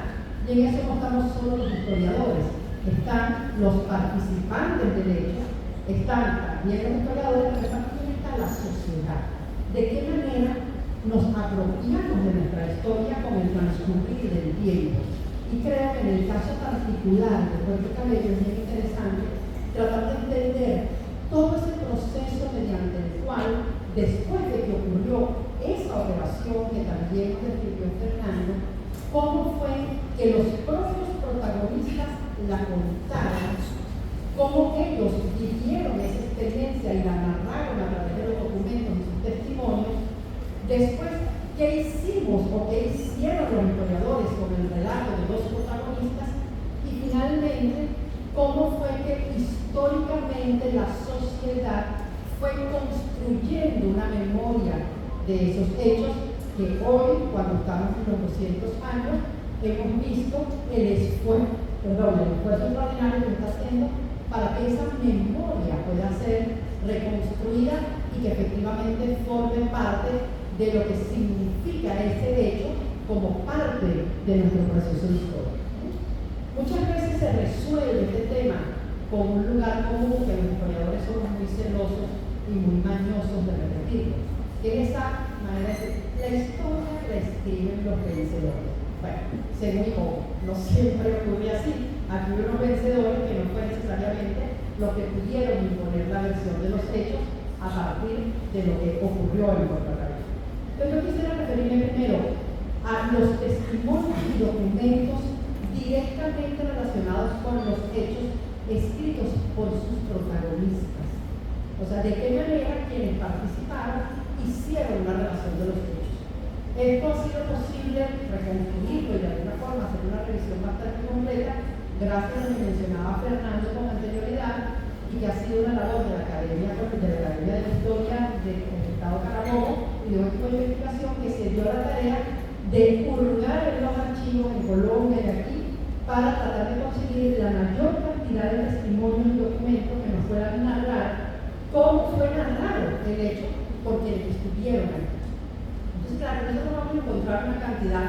Y en eso no estamos solo los historiadores, están los participantes del hecho, están también los historiadores, pero también está la sociedad. De qué manera nos apropiamos de nuestra historia con el transcurrir del tiempo. Y creo que en el caso particular de Puerto Cabello es bien interesante tratar de entender todo ese proceso mediante el cual, después de que ocurrió esa operación que también describió Fernando, cómo fue que los propios protagonistas la contaron, cómo ellos vivieron esa experiencia y la narraron a través de los documentos y sus testimonios. Después, ¿qué hicimos o qué hicieron los historiadores con el relato de los protagonistas? Y finalmente, ¿cómo fue que históricamente la sociedad fue construyendo una memoria de esos hechos que hoy, cuando estamos en los 200 años, hemos visto el esfuerzo extraordinario que está haciendo para que esa memoria pueda ser reconstruida y que efectivamente forme parte de lo que significa ese hecho como parte de nuestro proceso histórico. Muchas veces se resuelve este tema con un lugar común que los historiadores somos muy celosos y muy mañosos de repetirlo, que es esa manera de decir, la historia la escriben los vencedores. Bueno, según yo, no siempre ocurre así. Aquí hubo unos vencedores que no fue necesariamente los que pudieron imponer la versión de los hechos a partir de lo que ocurrió en Puerto Rico. Entonces yo quisiera referirme primero a los testimonios y documentos directamente relacionados con los hechos escritos por sus protagonistas. O sea, de qué manera quienes participaron hicieron una relación de los hechos. Esto ha sido posible reconstruirlo y de alguna forma hacer una revisión bastante completa gracias a lo que mencionaba Fernando con anterioridad y que ha sido una labor de la Academia de Historia del Estado Carabobo y de un equipo de investigación que se dio la tarea de hurgar en los archivos en Colombia y aquí para tratar de conseguir la mayor cantidad de testimonios y documentos que nos puedan narrar cómo fue narrado el hecho por quienes estuvieron aquí. Entonces, claro, nosotros vamos a encontrar una cantidad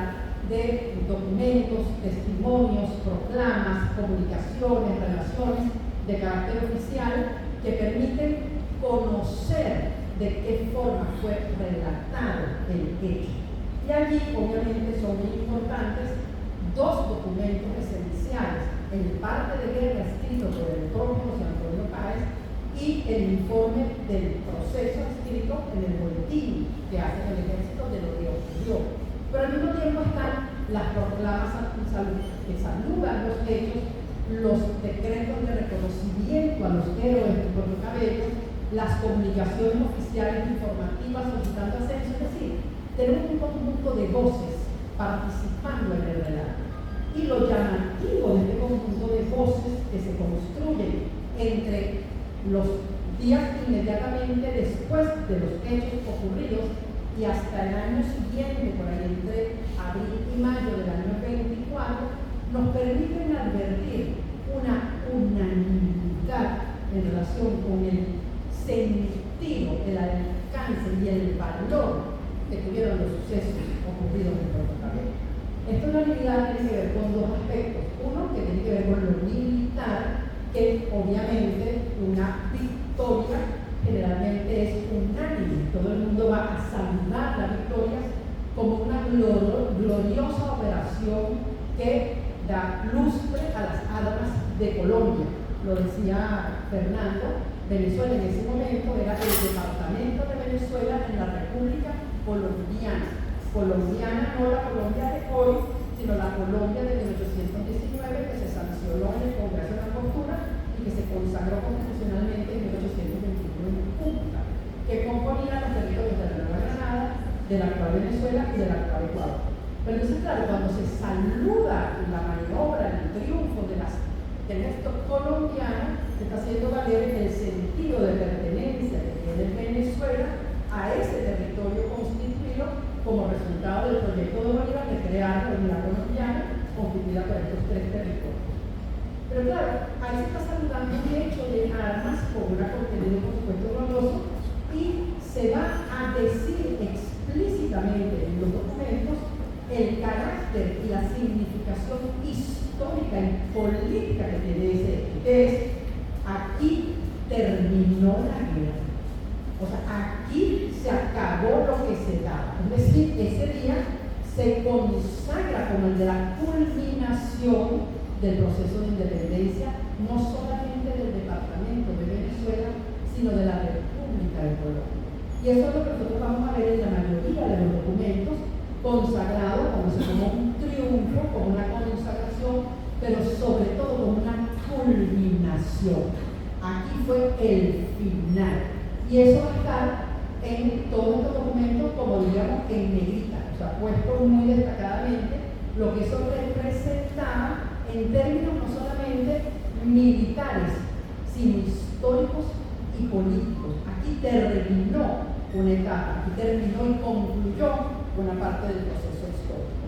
de documentos, testimonios, proclamas, comunicaciones, relaciones de carácter oficial que permiten conocer de qué forma fue relatado el hecho. Y allí, obviamente, son muy importantes dos documentos esenciales: el parte de guerra escrito por el propio José Antonio Páez y el informe del proceso escrito en el boletín que hace el ejército de lo que ocurrió. Pero al mismo tiempo están las proclamas que saludan los hechos, los decretos de reconocimiento a los héroes de Puerto Cabello, las comunicaciones oficiales informativas solicitando ascenso. Es decir, tenemos un conjunto de voces participando en el relato. Y lo llamativo de este conjunto de voces que se construyen entre los días inmediatamente después de los hechos ocurridos y hasta el año siguiente, por ahí entre abril y mayo del año 24, nos permiten advertir una unanimidad en relación con el sentido, el alcance y el valor que tuvieron los sucesos ocurridos en Puerto Cabello. Esta unanimidad tiene que ver con dos aspectos. Uno, que tiene que ver con lo militar, que obviamente una victoria generalmente es unánime. Todo el mundo va a saludar las victorias como una gloriosa operación que da lustre a las armas de Colombia. Lo decía Fernando, Venezuela en ese momento era el departamento de Venezuela en la República Colombiana. Colombiana, no la Colombia de hoy, sino la Colombia de 1819, que se sancionó en el Congreso de la Cultura y que se consagró constitucionalmente en 1821 en Cúcuta, que componía los territorios de la Nueva Granada, de la actual Venezuela y del actual Ecuador. Pero entonces, claro, cuando se saluda la maniobra, el triunfo del ejército colombiano, se está haciendo valer el sentido de pertenencia que tiene Venezuela a ese territorio constituido como resultado del proyecto de Bolívar de crear la unidad colombiana constituida por estos tres territorios. Pero claro, ahí se está saludando un hecho de armas con una contenido, por supuesto, glorioso, y se va a decir explícitamente en los documentos el carácter y la significación histórica y política que tiene ese hecho. Es, aquí terminó la guerra. O sea, aquí se acabó lo que se daba. Es decir, ese día se consagra como el de la culminación del proceso de independencia, no solamente del departamento de Venezuela, sino de la República de Colombia. Y eso es lo que nosotros vamos a ver en la mayoría de los documentos, consagrado como un triunfo, como una consagración, pero sobre todo como una culminación. Aquí fue el final. Y eso va a estar en todos estos documentos, como diríamos, en negrita, o sea, puesto muy destacadamente lo que eso representaba en términos no solamente militares, sino históricos y políticos. Aquí terminó una etapa, aquí terminó y concluyó una parte del proceso histórico.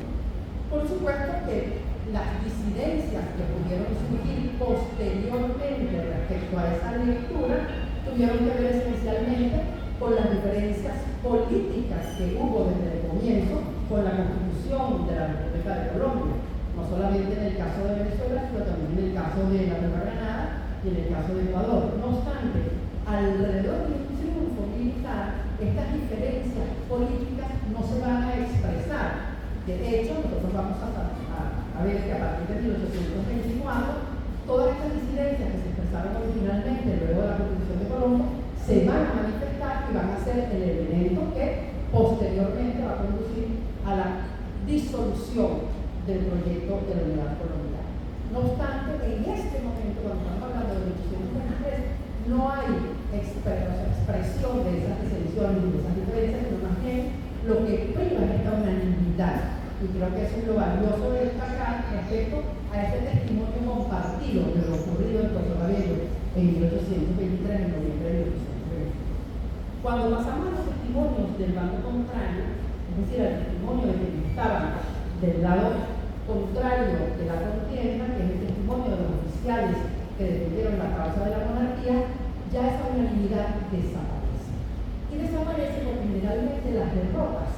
Por supuesto que las disidencias que pudieron surgir posteriormente respecto a esa lectura tuvieron que ver esencialmente con las diferencias políticas que hubo desde el comienzo con la Constitución de la República de Colombia, no solamente en el caso de Venezuela, sino también en el caso de la Nueva Granada y en el caso de Ecuador. No obstante, alrededor del triunfo militar, estas diferencias políticas no se van a expresar. De hecho, nosotros vamos a ver que a partir de 1824, todas estas disidencias que se expresaron originalmente luego de la Constitución de Colombia se van a manifestar y van a ser el elemento que posteriormente va a conducir a la disolución del proyecto de la unidad colombiana. No obstante, en este momento, cuando estamos hablando de 1823, no hay expresión de esas disensiones y de esas diferencias, sino más bien lo que prima es esta unanimidad. Y creo que eso es lo valioso de destacar respecto a este testimonio compartido de lo ocurrido en Puerto Cabello en 1823, en noviembre de 1820. Cuando pasamos a los testimonios del bando contrario, es decir, al testimonio de quienes estaban del lado contrario de la contienda, que es el testimonio de los oficiales que defendieron la causa de la monarquía, ya esa unanimidad desaparece. Y desaparece porque generalmente las derrotas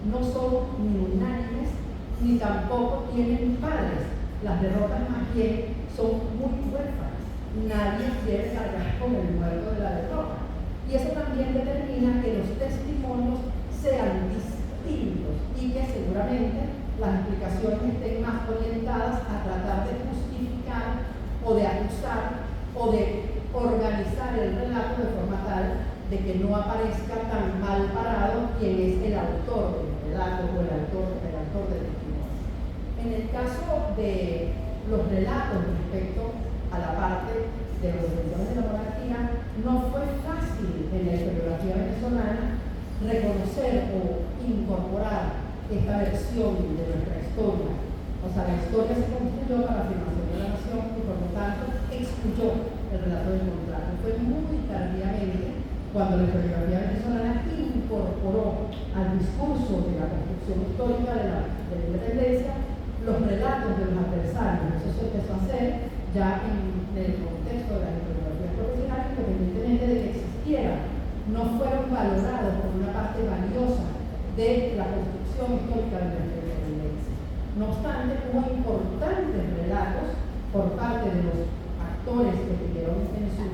no son ni unánimes ni tampoco tienen padres. Las derrotas más bien son muy huérfanas. Nadie quiere cargar con el muerto de la derrota. Y eso también determina que los testimonios sean distintos y que seguramente las explicaciones estén más orientadas a tratar de justificar o de acusar o de organizar el relato de forma tal de que no aparezca tan mal parado quien es el autor del relato o el autor del testimonio. En el caso de los relatos respecto a la parte de los defensores de la monarquía, no fue fácil en la historiografía venezolana reconocer o incorporar esta versión de nuestra historia. O sea, la historia se construyó para la afirmación de la nación y por lo tanto excluyó el relato del contrato. Fue muy tardíamente cuando la historiografía venezolana incorporó al discurso de la construcción histórica de la independencia los relatos de los adversarios. Eso se empezó a hacer ya en el contexto de las historiografías profesionales, independientemente de que existieran, no fueron valorados como una parte valiosa de la construcción histórica de nuestra independencia. No obstante, hubo importantes relatos por parte de los actores que tuvieron en su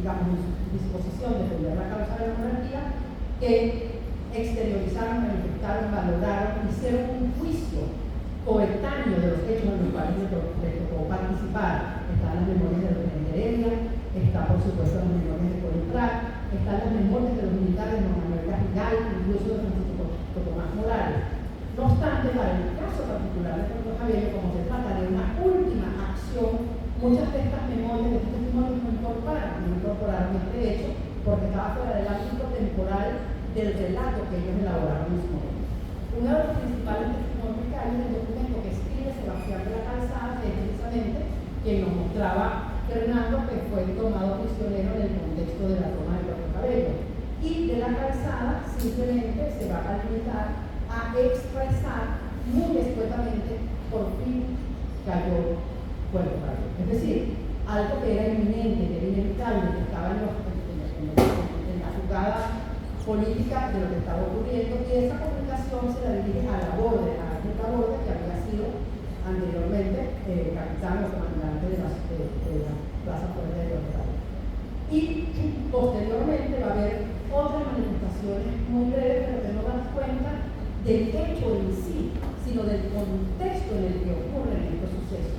disposición de defender la causa de la monarquía, que exteriorizaron, manifestaron, valoraron, hicieron un juicio coetáneo de los hechos en los cuales les tocó participar. Están las memorias de los Heredia, está por supuesto las memorias de Coliprat, están las memorias de los militares de Manuel Cajigal, incluso de Francisco Tomás Morales. No obstante, para el caso particular de Puerto Cabello, como se trata de una última acción, muchas de estas memorias, de estos testimonios no incorporaron este hecho porque estaba fuera del ámbito temporal del relato que ellos elaboraron en su momento. Uno de los principales testimonios que hay en el documento que escribe Sebastián de la Calzada es precisamente quien nos mostraba Fernando, que fue tomado prisionero en el contexto de la toma de Puerto Cabello. Y de la Calzada simplemente se va a limitar a expresar muy escuetamente por fin cayó Puerto Cabello. Es decir, algo que era inminente, que era inevitable, que estaba en la jugada política de lo que estaba ocurriendo, y esa comunicación se la dirige a la Borde, a Ángel Laborde, que había sido anteriormente capitán o comandante de la Plaza Fuerte de Puerto Cabello. Y posteriormente va a haber otras manifestaciones muy breves, pero que no dan cuenta del hecho en sí, sino del contexto en el que ocurren estos sucesos.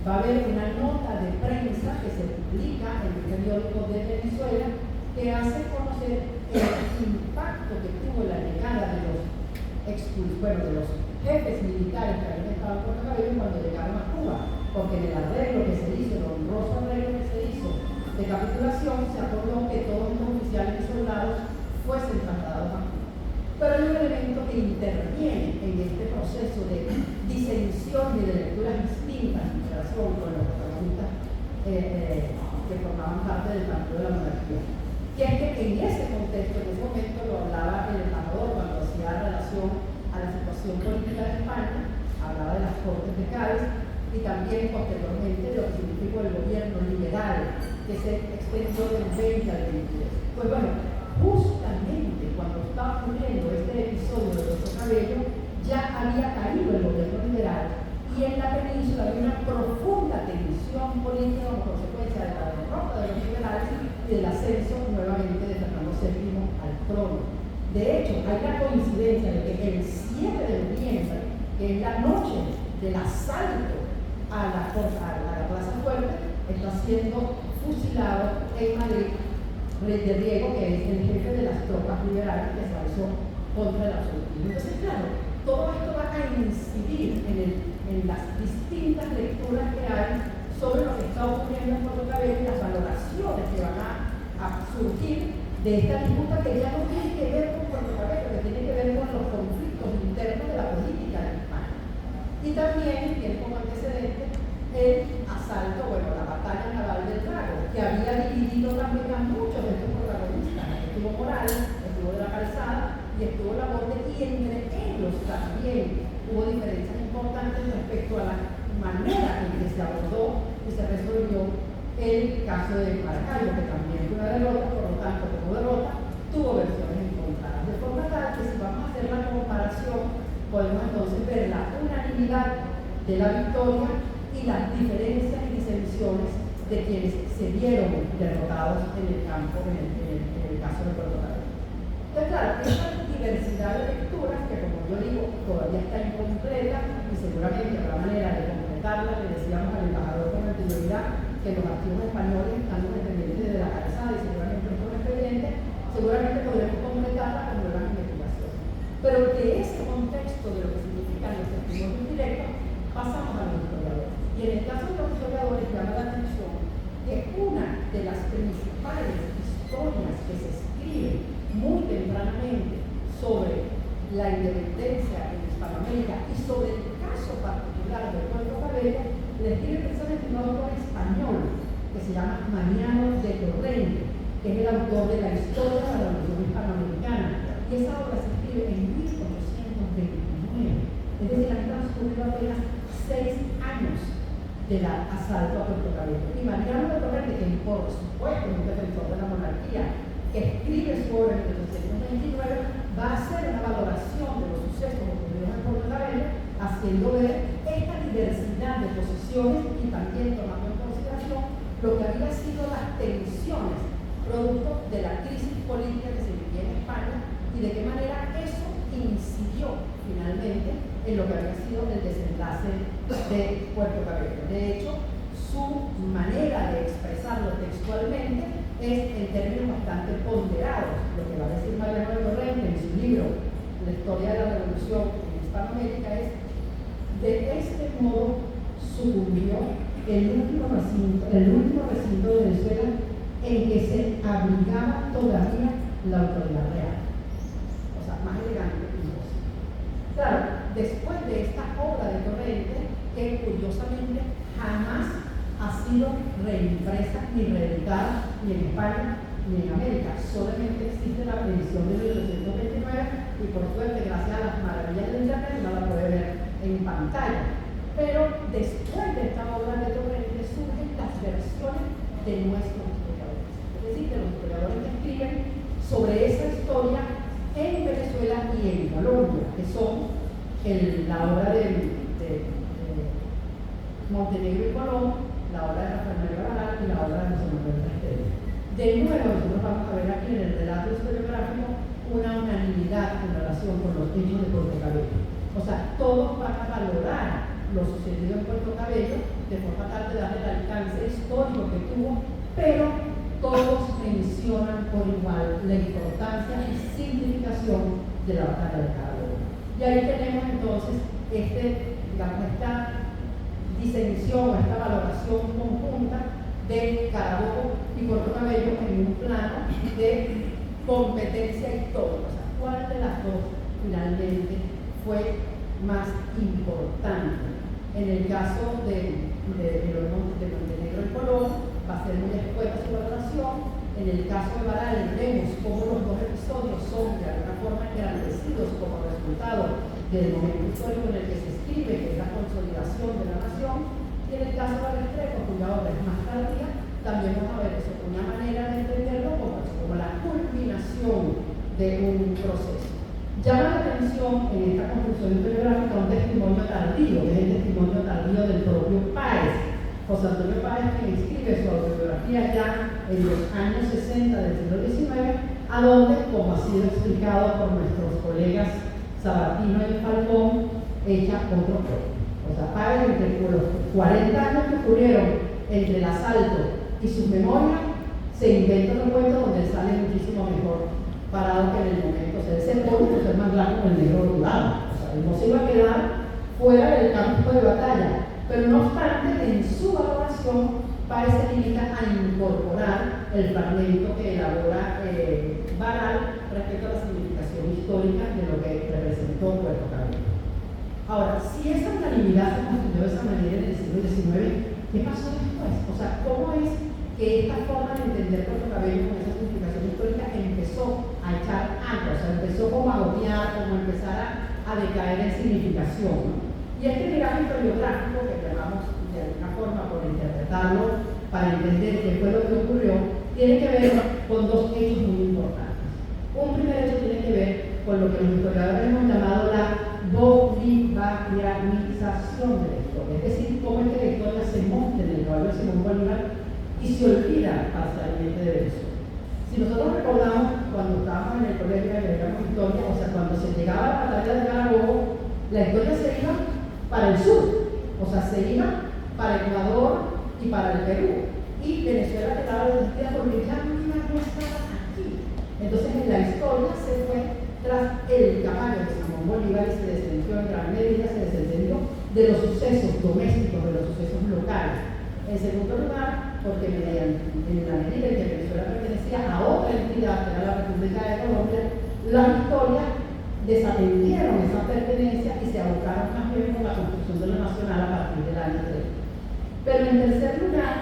Va a haber una nota de prensa que se publica en el periódico de Venezuela que hace conocer el impacto que tuvo la llegada de los jefes militares que habían estado en Puerto Cabello cuando llegaron a Cuba, porque en el arreglo que se hizo, el honroso arreglo que se hizo de capitulación, se acordó que todos los oficiales y soldados fuesen trasladados a Cuba. Pero hay un elemento que interviene en este proceso de disensión y de lecturas distintas en relación con los protagonistas que formaban parte del partido de la monarquía. que es que en ese contexto, en ese momento lo hablaba el embajador cuando hacía relación a la situación política de España, hablaba de las Cortes de Cádiz y también posteriormente de lo que significó el gobierno liberal, que se extendió del 20 al 23. Pues bueno, justamente cuando estaba ocurriendo este episodio de Puerto Cabello, ya había caído el gobierno liberal y en la península había una profunda tensión política como consecuencia de la derrota de los liberales y del ascenso nuevamente de Fernando VII al trono. De hecho, hay la coincidencia de que el 7 de noviembre, que es la noche del asalto a la Plaza Fuerte, está siendo fusilado en Madrid Rey de Riego, que es el jefe de las tropas liberales que se alzó contra el absolutismo. Entonces, claro, todo esto va a incidir en las distintas lecturas que hay sobre lo que está ocurriendo en Puerto Cabello y las valoraciones que van a surgir de esta disputa que ya no tiene que ver con Puerto Cabello, que tiene que ver con los conflictos internos de la política de España. Y también tiene como antecedente el asalto, bueno, la batalla naval del Drago, que había dividido también a muchos de estos protagonistas. Estuvo Morales, estuvo de la Calzada y estuvo Laborde, y entre ellos también hubo diferencias importantes respecto a la manera en que se abordó y se resolvió el caso de Maracaibo, que también fue una derrota, por lo tanto, como derrota, tuvo versiones encontradas. De forma tal que si vamos a hacer la comparación, podemos entonces ver la unanimidad de la victoria y las diferencias y disensiones de quienes se vieron derrotados en el campo, en el caso de Puerto Cabello. Entonces, claro, esta diversidad de lecturas, que como yo digo, todavía está incompleta y seguramente habrá manera de completarla, le decíamos al embajador con anterioridad que los archivos españoles están independientes de la Calzada y seguramente es un expediente, seguramente podremos completarla con nuevas investigaciones. Pero de ese contexto de lo que significan los testimonios directos, pasamos a los historiadores. Y en el caso de los historiadores llama la atención que una de las principales historias que se escriben muy tempranamente sobre la independencia en Hispanoamérica y sobre el caso particular de Puerto Cabello, le escribe precisamente un autor español que se llama Mariano de Torrente, que es el autor de la historia de la Revolución Hispanoamericana. Y esa obra se escribe en 1829. Es decir, han transcurrido apenas 6 años del asalto a Puerto Cabello. Y Mariano de Torrente, que por supuesto es un defensor de la monarquía, que escribe su obra en 1829, va a hacer una valoración de los sucesos ocurridos en Puerto Cabello, haciendo ver esta diversidad de posiciones y también tomando en consideración lo que había sido las tensiones producto de la crisis política que se vivía en España y de qué manera eso incidió finalmente en lo que había sido el desenlace de Puerto Cabello. De hecho, su manera de expresarlo textualmente es en términos bastante ponderados. Lo que va a decir Mariano de Torrente en su libro La historia de la revolución en Hispanoamérica es: de este modo sucumbió el último recinto de Venezuela en que se abrigaba todavía la autoridad real. O sea, más elegante que vos. Claro, después de esta obra de Torrente, que curiosamente jamás ha sido reimpresa ni reeditada ni en España ni en América, solamente existe la edición de 1829 y por suerte, gracias a las maravillas del internet, no la puede ver en pantalla. Pero después de esta obra de Torrente surgen las versiones de nuestros historiadores, es decir, de los historiadores que escriben sobre esa historia en Venezuela y en Colombia, que son la obra de Montenegro y Colón, la obra de Rafael María Baral y la obra de José Manuel Restelo. De nuevo, nosotros vamos a ver aquí en el relato historiográfico una unanimidad en relación con los hechos de Puerto Cabello. O sea, todos van a valorar lo sucedido en Puerto Cabello de forma tal de darle el alcance histórico que tuvo, pero todos mencionan por igual la importancia y significación de la batalla de Carabobo. Y ahí tenemos entonces esta disensión, esta valoración conjunta de Carabobo y Puerto Cabello en un plano de competencia histórica. O sea, ¿cuál de las dos finalmente fue más importante? En el caso de Montenegro y Colón, va a ser muy escueta su valoración, En el caso de Baral vemos cómo los dos episodios son de alguna forma engrandecidos como resultado del momento histórico en el que se escribe, que es la consolidación de la nación. Y en el caso de Restrepo, cuya obra es más tardía, también vamos a ver eso como una manera de entenderlo como la culminación de un proceso. Llama la atención en esta construcción historiográfica un testimonio tardío, que es el testimonio tardío del propio Páez. José Antonio Páez, quien escribe su autobiografía ya en los años 60 del siglo XIX, a donde, como ha sido explicado por nuestros colegas Sabatino y Falcón, echa otro juego. O sea, Páez, entre los 40 años que ocurrieron entre el asalto y sus memorias, se inventa un cuento donde sale muchísimo mejor parado que en el momento. O sea, ese pueblo por ser más blanco el negro rurado. O sea, él no se iba a quedar fuera del campo de batalla. Pero no obstante, en su valoración, Páez se limita a incorporar el fragmento que elabora Baral respecto a la significación histórica de lo que representó Puerto Cabello. Ahora, si esa unanimidad se construyó de esa manera en el siglo XIX, ¿qué pasó después? O sea, ¿cómo es que esta forma de entender Puerto Cabello con esa significación histórica empezó a echar agua? O sea, empezó como a gotear, como a empezar a decaer en significación, ¿no? Y este legado historiográfico que llamamos de alguna forma por interpretarlo para entender qué fue lo que ocurrió, tiene que ver con dos hechos muy importantes. Un primer hecho tiene que ver con lo que los historiadores hemos llamado la bolivarianización de la historia, es decir, cómo es que la historia se monta en el caballo de Simón Bolívar y se olvida parcialmente de eso. Si nosotros recordamos cuando estábamos en el colegio y agregamos historia, o sea, cuando se llegaba a la batalla de Carabobo, la historia se iba para el sur, o sea, se iba para Ecuador y para el Perú, y Venezuela quedaba resistida porque ya no estaba aquí. Entonces en la historia se fue tras el caballo de Simón Bolívar y se descendió en gran medida, se descendió de los sucesos domésticos, de los sucesos locales. En segundo lugar, porque en la medida en que Venezuela pertenecía a otra entidad, que era la República de Colombia, las historias desatendieron esa pertenencia y se abocaron más bien con la construcción de lo nacional a partir del año 30. Pero en tercer lugar,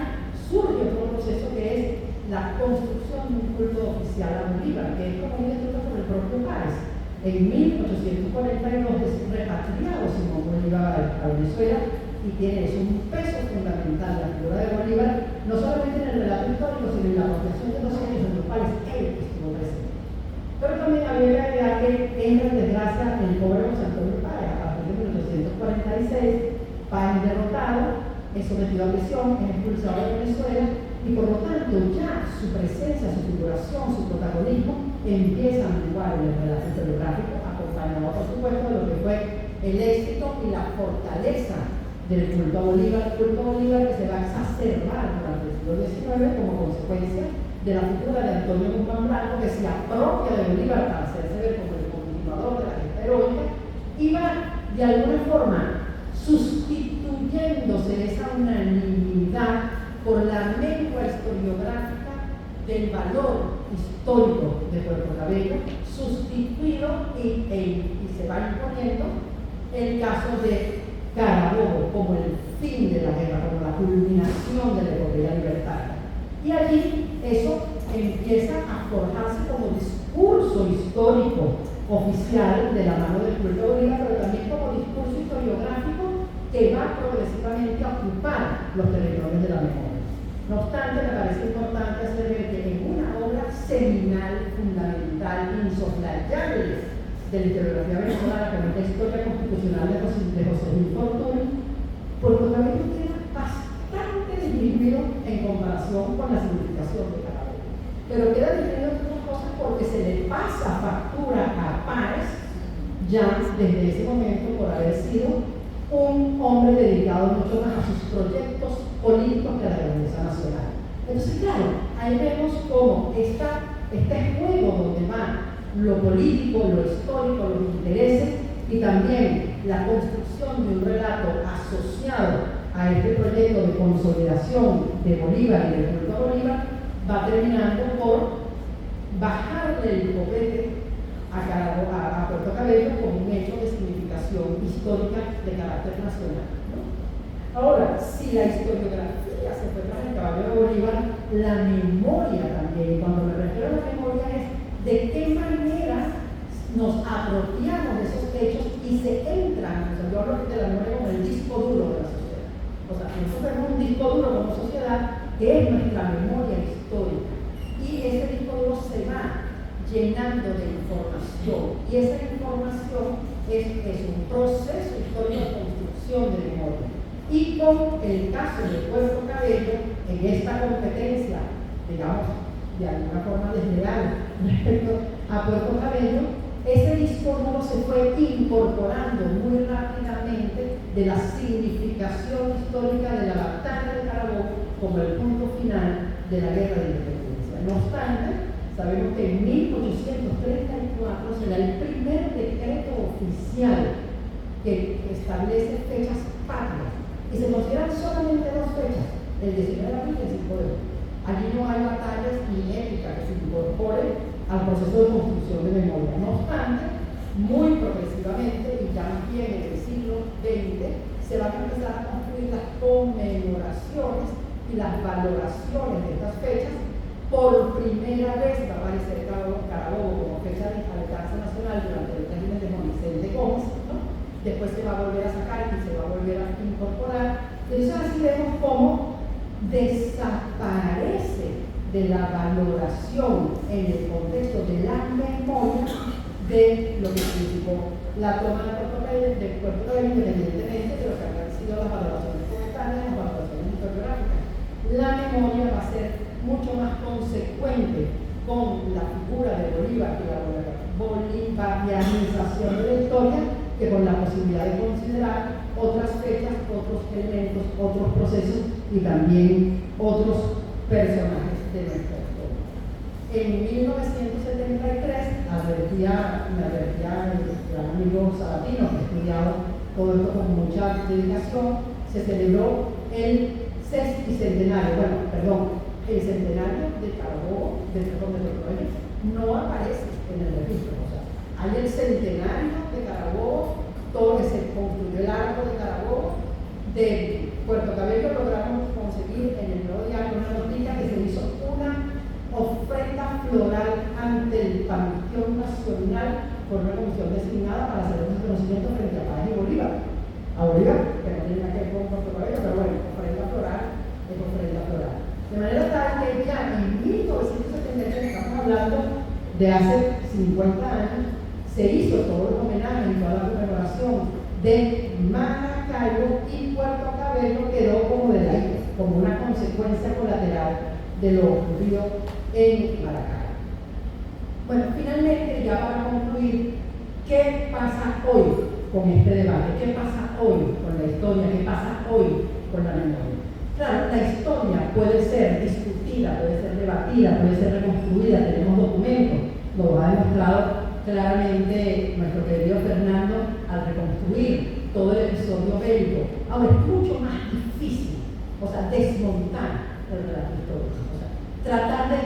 surge otro proceso que es la construcción de un culto oficial a Bolívar, que es como descrito por el propio Páez. En 1842 es repatriado Simón Bolívar a Venezuela y tiene eso un peso fundamental la figura de Bolívar, no solamente en el relato histórico, sino en la apropiación de los hechos en los cuales él estuvo presente. Pero también había que agregar que entra en desgracia el pobre José Antonio Páez. A partir de 1846, Páez es derrotado, es sometido a prisión, es expulsado de Venezuela y por lo tanto ya su presencia, su figuración, su protagonismo empieza a menguar en el relato historiográfico, acompañado por supuesto de lo que fue el éxito y la fortaleza del culto a Bolívar, el culto a Bolívar que se va a exacerbar durante el siglo XIX como consecuencia de la figura de Antonio Guzmán Blanco, que se apropia de Bolívar para hacerse ver como el continuador de la gesta heroica y va de alguna forma sustituyéndose esa unanimidad por la mengua historiográfica del valor histórico de Puerto Cabello, sustituido y se va imponiendo el caso de Carabobo como el fin de la guerra, como la culminación de la epopeya libertaria. Y allí eso empieza a forjarse como discurso histórico oficial de la mano del culto de Bolívar, pero también como discurso historiográfico que va progresivamente a ocupar los territorios de la memoria. No obstante, me parece importante hacer ver que en una obra seminal, fundamental, insoslayable de la historiografía venezolana, como esta Historia Constitucional de José Luis Fortuny, Puerto Cabello queda bastante disminuido en comparación con la significación de Carabobo. Pero queda disminuido en otras cosas porque se le pasa factura a Páez ya desde ese momento por haber sido un hombre dedicado mucho más a sus proyectos políticos que a la grandeza nacional. Entonces, claro, ahí vemos cómo este juego donde va lo político, lo histórico, los intereses y también la construcción de un relato asociado a este proyecto de consolidación de Bolívar y del culto a Bolívar va terminando por bajarle el copete a Puerto Cabello como un hecho de significación histórica de carácter nacional, ¿no? Ahora, si la historiografía policía se fue tras el caballo de Bolívar, la memoria también. Cuando me refiero a la memoria es de qué manera nos apropiamos de esos hechos y se entran, o sea, yo hablo de la memoria como el disco duro de la sociedad. O sea, nosotros tenemos un disco duro como sociedad que es nuestra memoria histórica. Y ese disco duro se va llenando de información. Y esa información es un proceso histórico de construcción de memoria. Y con el caso de Puerto Cabello, en esta competencia, digamos, de alguna forma desleal respecto a Puerto Cabello, ese disco duro se fue incorporando muy rápidamente de la significación histórica de la batalla de Carabobo como el punto final de la guerra de independencia. No obstante, sabemos que en 1834 será el primer decreto oficial que establece fechas patrias y se consideran solamente dos fechas, el 19 de abril y el 5 de mayo. Allí no hay batallas ni épica que se incorpore al proceso de construcción de memoria. No obstante, muy progresivamente, y ya más bien en el siglo XX, se van a empezar a construir las conmemoraciones y las valoraciones de estas fechas. Por primera vez va a aparecer Carabobo como fecha de alcance nacional durante el régimen de Juan Vicente Gómez, ¿no? Después se va a volver a sacar y se va a volver a incorporar. Entonces así vemos cómo desaparece de la valoración en el contexto de la memoria de lo que significó la toma de Puerto Cabello, independientemente de lo que habían sido las valoraciones coetáneas, las valoraciones historiográficas. La memoria va a ser mucho más consecuente con la figura de Bolívar y la bolivarianización de la historia que con la posibilidad de considerar otras fechas, otros elementos, otros procesos y también otros personajes de nuestra historia. En 1973 me advertía el gran amigo Sabatino, que ha estudiado todo esto con mucha dedicación, se celebró el sesquicentenario, el centenario de Carabobo, de Puerto Cabello, no aparece en el registro. O sea, hay el centenario de Carabobo, todo que se construyó el arco de Carabobo. De Puerto Cabello logramos conseguir en el Nuevo Diario una noticia que se hizo una ofrenda floral ante el Panteón Nacional por una comisión designada para hacer un reconocimiento frente a Páez y Bolívar. A Bolívar, que no tiene nada que ver con Puerto Cabello, pero bueno, ofrenda floral es ofrenda floral. De manera tal que ya en 1973, estamos hablando de hace 50 años, se hizo todo el homenaje y toda la conmemoración de Maracaibo y Puerto Cabello quedó como de ahí, como una consecuencia colateral de lo ocurrido en Maracaibo. Bueno, finalmente, ya para concluir, ¿qué pasa hoy con este debate? ¿Qué pasa hoy con la historia? ¿Qué pasa hoy con la memoria? Claro, la historia puede ser discutida, puede ser debatida, puede ser reconstruida, tenemos documentos, lo ha demostrado claramente nuestro querido Fernando al reconstruir todo el episodio bélico. Ahora es mucho más difícil, desmontar el relato histórico, tratar de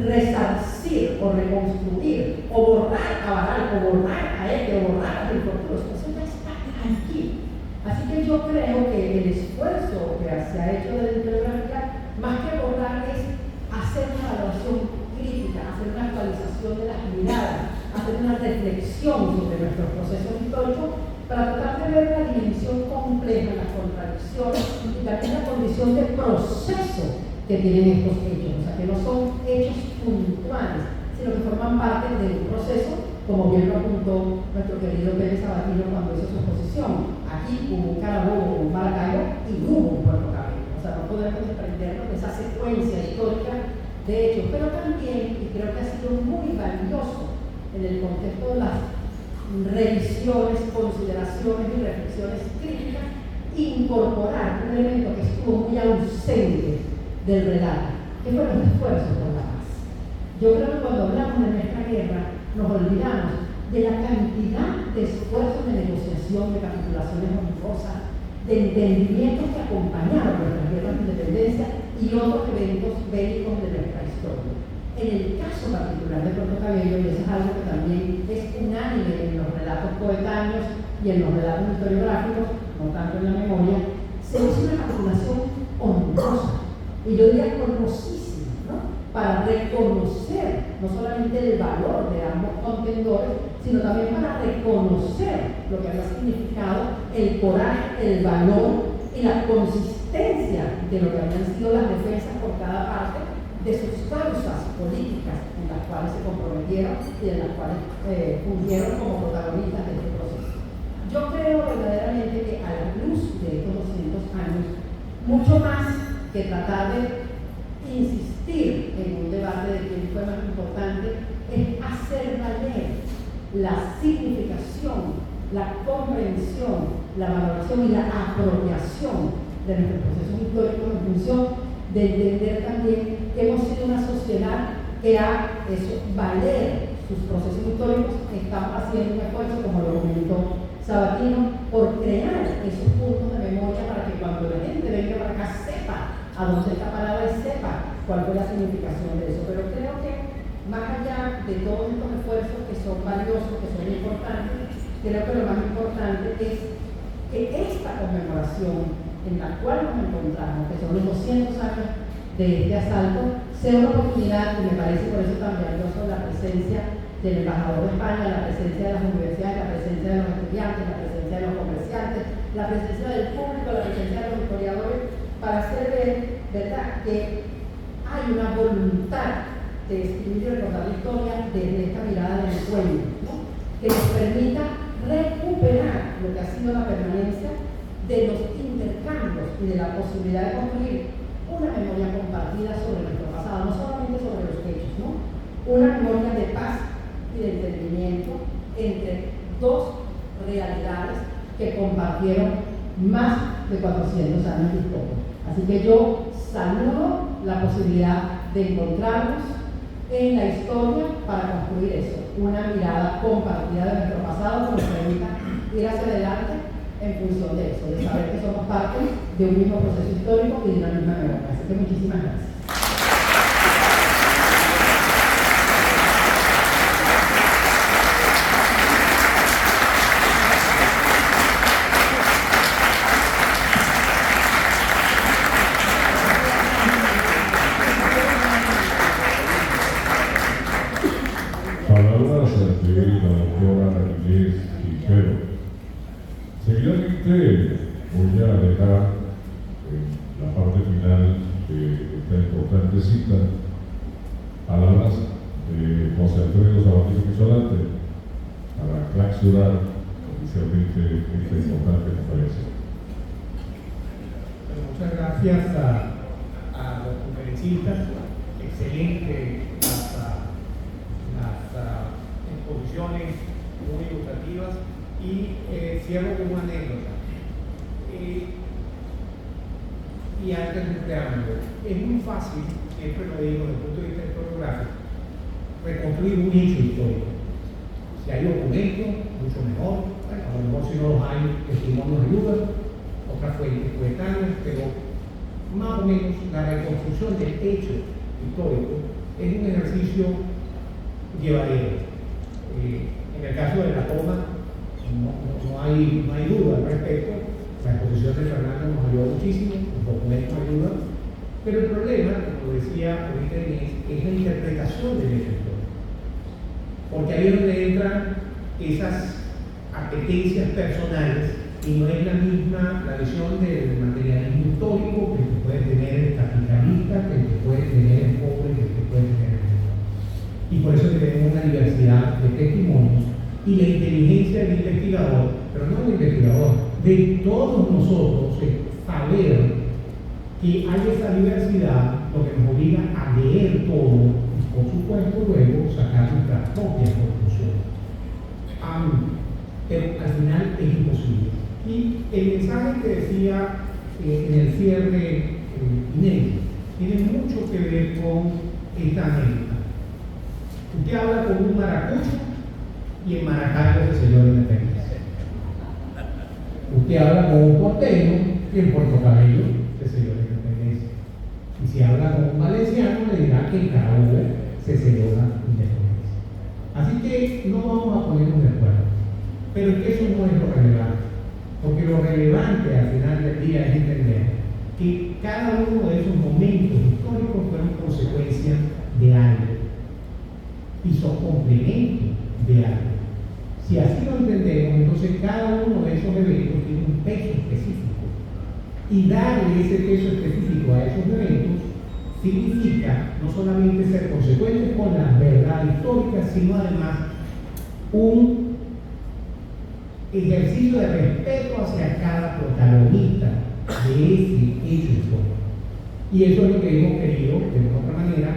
resarcir o reconstruir o borrar a Baral o borrar a este o borrar a el futuro, eso ya está aquí. Así que yo creo que el esfuerzo que se ha hecho de la historiografía, más que borrar, es hacer una evaluación crítica, hacer una actualización de las miradas, hacer una reflexión sobre nuestros procesos históricos para tratar de ver la dimensión compleja, las contradicciones y también la condición de proceso que tienen estos hechos, que no son hechos puntuales, sino que forman parte de un proceso, como bien lo apuntó nuestro querido Pérez Sabatino cuando hizo su exposición. Aquí hubo un Carabobo, un Maracaibo y hubo un Puerto Cabello. No podemos desprendernos de esa secuencia histórica de hechos, pero también, y creo que ha sido muy valioso en el contexto de las revisiones, consideraciones y reflexiones críticas, incorporar un elemento que estuvo muy ausente del relato, que fueron los esfuerzos por la paz. Yo creo que cuando hablamos de nuestra guerra, nos olvidamos de la cantidad de esfuerzos de negociación, de capitulaciones honrosas, de entendimientos que acompañaron nuestras guerras de independencia y otros eventos bélicos de nuestra historia. En el caso particular de Puerto Cabello, y eso es algo que también es unánime en los relatos coetáneos y en los relatos historiográficos, no tanto en la memoria, se hizo una capitulación honrosa, y yo diría honrosísima, ¿no? Para reconocer no solamente el valor de ambos contendores, sino también para reconocer lo que había significado el coraje, el valor y la consistencia de lo que habían sido las defensas por cada parte de sus causas políticas en las cuales se comprometieron y en las cuales fungieron como protagonistas de este proceso. Yo creo verdaderamente que a la luz de estos 200 años, mucho más que tratar de insistir en un debate de quién fue más importante, es hacer valer la significación, la comprensión, la valoración y la apropiación de nuestros procesos históricos en función de entender también que hemos sido una sociedad que ha hecho valer sus procesos históricos. Estamos haciendo un esfuerzo, como lo comentó Sabatino, por crear esos puntos de memoria para que cuando la gente venga para acá sepa a dónde está parada y sepa cuál fue la significación de eso. Pero creo que más allá de todos estos esfuerzos que son valiosos, que son importantes, creo que lo más importante es que esta conmemoración en la cual nos encontramos, que son los 200 años de este asalto, sea una oportunidad, y me parece por eso tan valioso la presencia del embajador de España, la presencia de las universidades, la presencia de los estudiantes, la presencia de los comerciantes, la presencia del público, la presencia de los historiadores, para hacer ver, ¿verdad?, que hay una voluntad de escribir y recordar la historia desde esta mirada del encuentro, ¿no?, que nos permita recuperar lo que ha sido la permanencia de los intercambios y de la posibilidad de construir una memoria compartida sobre nuestro pasado, no solamente sobre los hechos, ¿no?, una memoria de paz y de entendimiento entre dos realidades que compartieron más de 400 años de historia. Así que yo saludo la posibilidad de encontrarnos en la historia para construir eso, una mirada compartida de nuestro pasado que nos permita ir hacia adelante en función de eso, de saber que somos parte de un mismo proceso histórico y de una misma memoria. Así que muchísimas gracias. Palabras de la doctora Inés Quintero. Seguidamente voy a dejar en la parte final de esta importante cita palabras de José Alfredo Sabatino Quezolante para clausurar oficialmente esta importante conferencia. Bueno, muchas gracias a los conferencistas, excelente las exposiciones muy ilustrativas, y cierro con una anécdota. Y antes de un preámbulo, es muy fácil, siempre lo digo desde el punto de vista historiográfico, reconstruir un hecho histórico. Si hay documentos, mucho mejor. Bueno, a lo mejor si no los hay, testimonios ayudan, otras fuentes coetáneas, pero más o menos la reconstrucción del hecho histórico es un ejercicio llevadero. En el caso de la toma, no hay duda al respecto. La exposición de Fernando nos ayudó muchísimo, los documentos ayudan, pero el problema, como decía ahorita Inés, es la interpretación del hecho histórico. Porque ahí es donde entran esas apetencias personales y no es la misma la visión del materialismo histórico que el que puede tener el capitalista, que el que puede tener el pobre, que el que puede tener el rico. Y por eso tenemos una diversidad de testimonios y la inteligencia del investigador, pero no del investigador, de todos nosotros, saber que hay esa diversidad, lo que nos obliga a leer todo y por supuesto luego sacar nuestras propias conclusiones. Pero al final es imposible. Y el mensaje que decía en el cierre Inés tiene mucho que ver con esta anécdota. Usted habla con un maracucho y en Maracaibo se selló la independencia. Usted habla con un porteño y en Puerto Cabello se selló la independencia. Y si habla con un valenciano le dirá que en Carabobo se selló la independencia. Así que no vamos a ponernos de acuerdo. Pero es que eso no es lo relevante. Porque lo relevante al final del día es entender que cada uno de esos momentos históricos fueron consecuencia de algo y son complementos de algo. Si así lo entendemos, entonces cada uno de esos eventos tiene un peso específico y darle ese peso específico a esos eventos significa no solamente ser consecuentes con la verdad histórica, sino además un ejercicio de respeto hacia cada protagonista de ese hecho histórico. Y eso es lo que hemos querido, de una otra manera,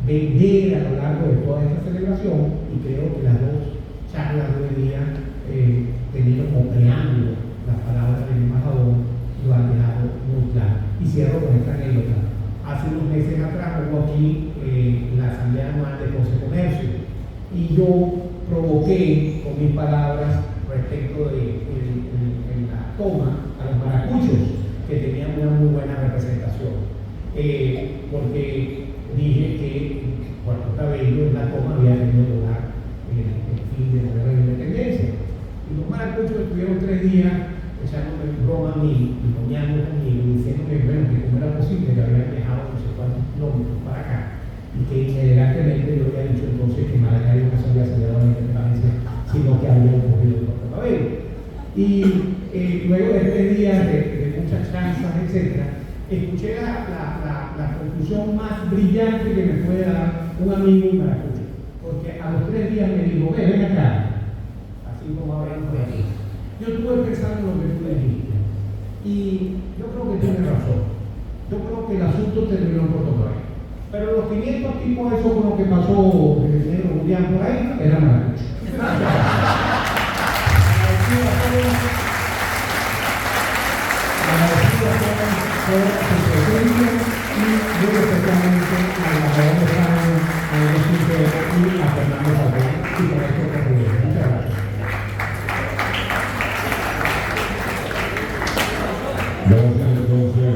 vender a lo largo de toda esta celebración, y creo que las dos charlas de hoy día, teniendo como preámbulo las palabras del embajador, lo han dejado muy claro. Y cierro con esta anécdota. Hace unos meses atrás hubo aquí la Asamblea Anual de Comercio, y yo provoqué con mis palabras respecto de la toma a los maracuchos, que tenían una muy buena representación, porque dije que Puerto Cabello en la toma había tenido lugar el fin de la guerra de independencia. Y los maracuchos estuvieron 3 días echándome broma a mí y bromeando conmigo, diciéndome bueno, que cómo era posible que habían viajado no sé cuántos kilómetros para acá, y que inmediatamente yo había dicho entonces que Maracaibo no se había celebrado la independencia, sino que había ocurrido en Puerto Cabello. Y luego de 3 días de muchas chanzas, etc., escuché la conclusión más brillante que me puede dar un amigo en maracucho, porque a los 3 días me dijo, ven acá, así como hablamos por aquí. Yo estuve pensando en lo que tú le dijiste, y yo creo que tienes razón. Yo creo que el asunto terminó en Puerto Cabello, pero los 500 tipos, eso con lo que pasó el señor Julián por ahí, era maracucho. Por su presencia y muy especialmente al embajador de España, a Luis Quintero y a Fernando Falcón, y por esto concluyo. Muchas gracias. Gracias entonces.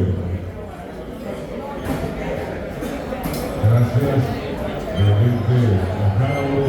Gracias realmente a cada uno